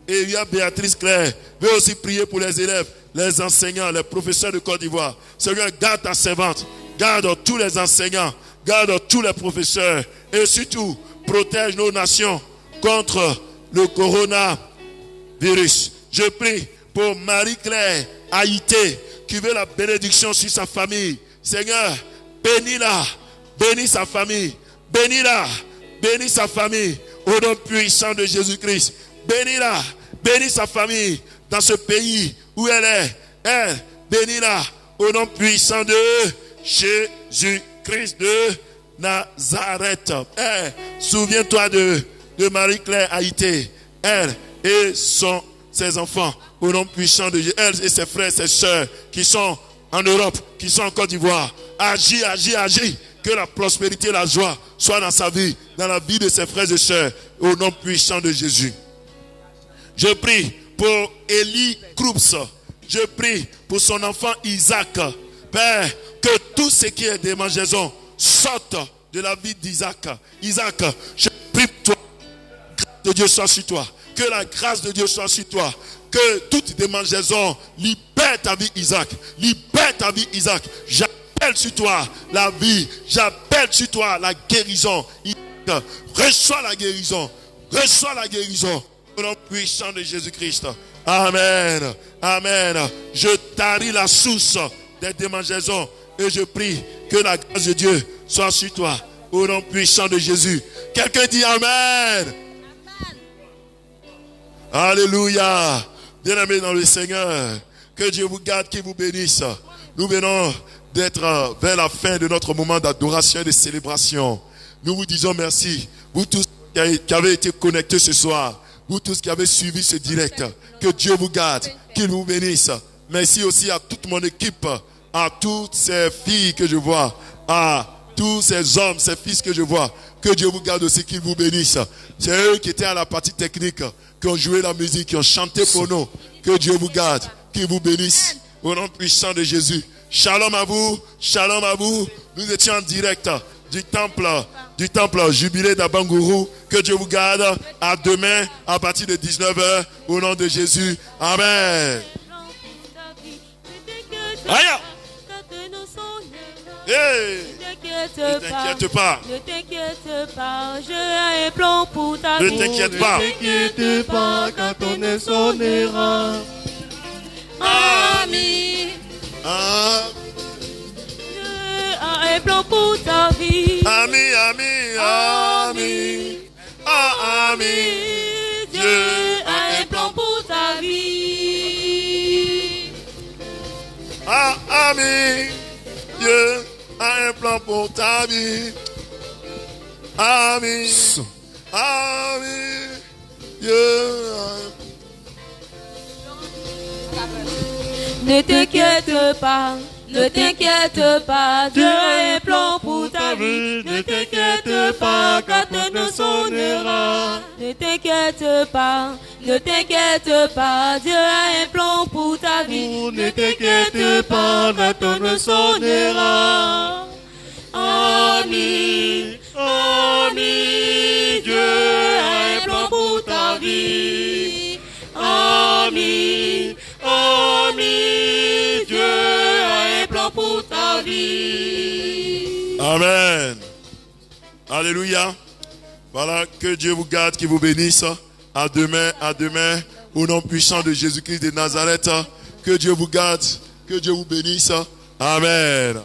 Et il y a Béatrice Claire, veut aussi prier pour les élèves, les enseignants, les professeurs de Côte d'Ivoire. Seigneur, garde ta servante, garde tous les enseignants, garde tous les professeurs et surtout protège nos nations contre le coronavirus. Je prie pour Marie-Claire Haïté qui veut la bénédiction sur sa famille. Seigneur, bénis-la, bénis sa famille, bénis-la, bénis sa famille au nom puissant de Jésus-Christ. Bénis-la, bénis sa famille dans ce pays où elle est. Elle, bénis-la au nom puissant de Jésus-Christ de Nazareth. Souviens-toi de Marie-Claire Haïté. Elle et ses enfants au nom puissant de Jésus. Elle et ses frères, ses sœurs qui sont en Europe, qui sont en Côte d'Ivoire. Agis. Que la prospérité, la joie soit dans sa vie, dans la vie de ses frères et sœurs au nom puissant de Jésus. Je prie pour Élie Kroups. Je prie pour son enfant Isaac. Père, que tout ce qui est démangeaison sorte de la vie d'Isaac. Isaac, je prie pour toi. Que la grâce de Dieu soit sur toi. Que la grâce de Dieu soit sur toi. Que toute démangeaison libère ta vie, Isaac. Libère ta vie, Isaac. J'appelle sur toi la vie. J'appelle sur toi la guérison. Isaac, reçois la guérison. Reçois la guérison. Au nom puissant de Jésus-Christ. Amen. Amen. Je taris la source des démangeaisons et je prie que la grâce de Dieu soit sur toi. Au nom puissant de Jésus. Quelqu'un dit Amen. Alléluia. Bien-aimés dans le Seigneur, que Dieu vous garde, qu'il vous bénisse. Nous venons d'être vers la fin de notre moment d'adoration et de célébration. Nous vous disons merci. Vous tous qui avez été connectés ce soir. Vous tous qui avez suivi ce direct, que Dieu vous garde, qu'il vous bénisse. Merci aussi à toute mon équipe, à toutes ces filles que je vois, à tous ces hommes, ces fils que je vois. Que Dieu vous garde aussi, qu'il vous bénisse. C'est eux qui étaient à la partie technique, qui ont joué la musique, qui ont chanté pour nous. Que Dieu vous garde, qu'il vous bénisse. Au nom puissant de Jésus. Shalom à vous, shalom à vous. Nous étions en direct du temple jubilé d'Abangourou. Que Dieu vous garde. À demain, à partir de 19h, au nom de Jésus. Amen. Aïe! Hey! Ne t'inquiète pas. Ne t'inquiète pas, j'ai un plan pour ta vie. Ne t'inquiète pas. Ne t'inquiète pas quand ton est sonnera. Ami, j'ai un plan pour ta vie. Ami. Dieu a un plan pour ta vie. Ami. Dieu a un plan pour ta vie. Ami. Dieu a un plan. Ne t'inquiète pas, ne t'inquiète pas, Dieu a un plan pour ta vie. Ne t'inquiète pas, quand ne sonnera. Ne t'inquiète pas, ne t'inquiète pas, Dieu a un plan pour ta vie. Ne t'inquiète pas, quand ne sonnera. Ami, ami, Dieu a un plan pour ta vie. Ami, ami, Dieu a un plan pour ta vie. Amen. Alléluia. Voilà, que Dieu vous garde, qu'il vous bénisse. À demain, au nom puissant de Jésus-Christ de Nazareth. Que Dieu vous garde, que Dieu vous bénisse. Amen.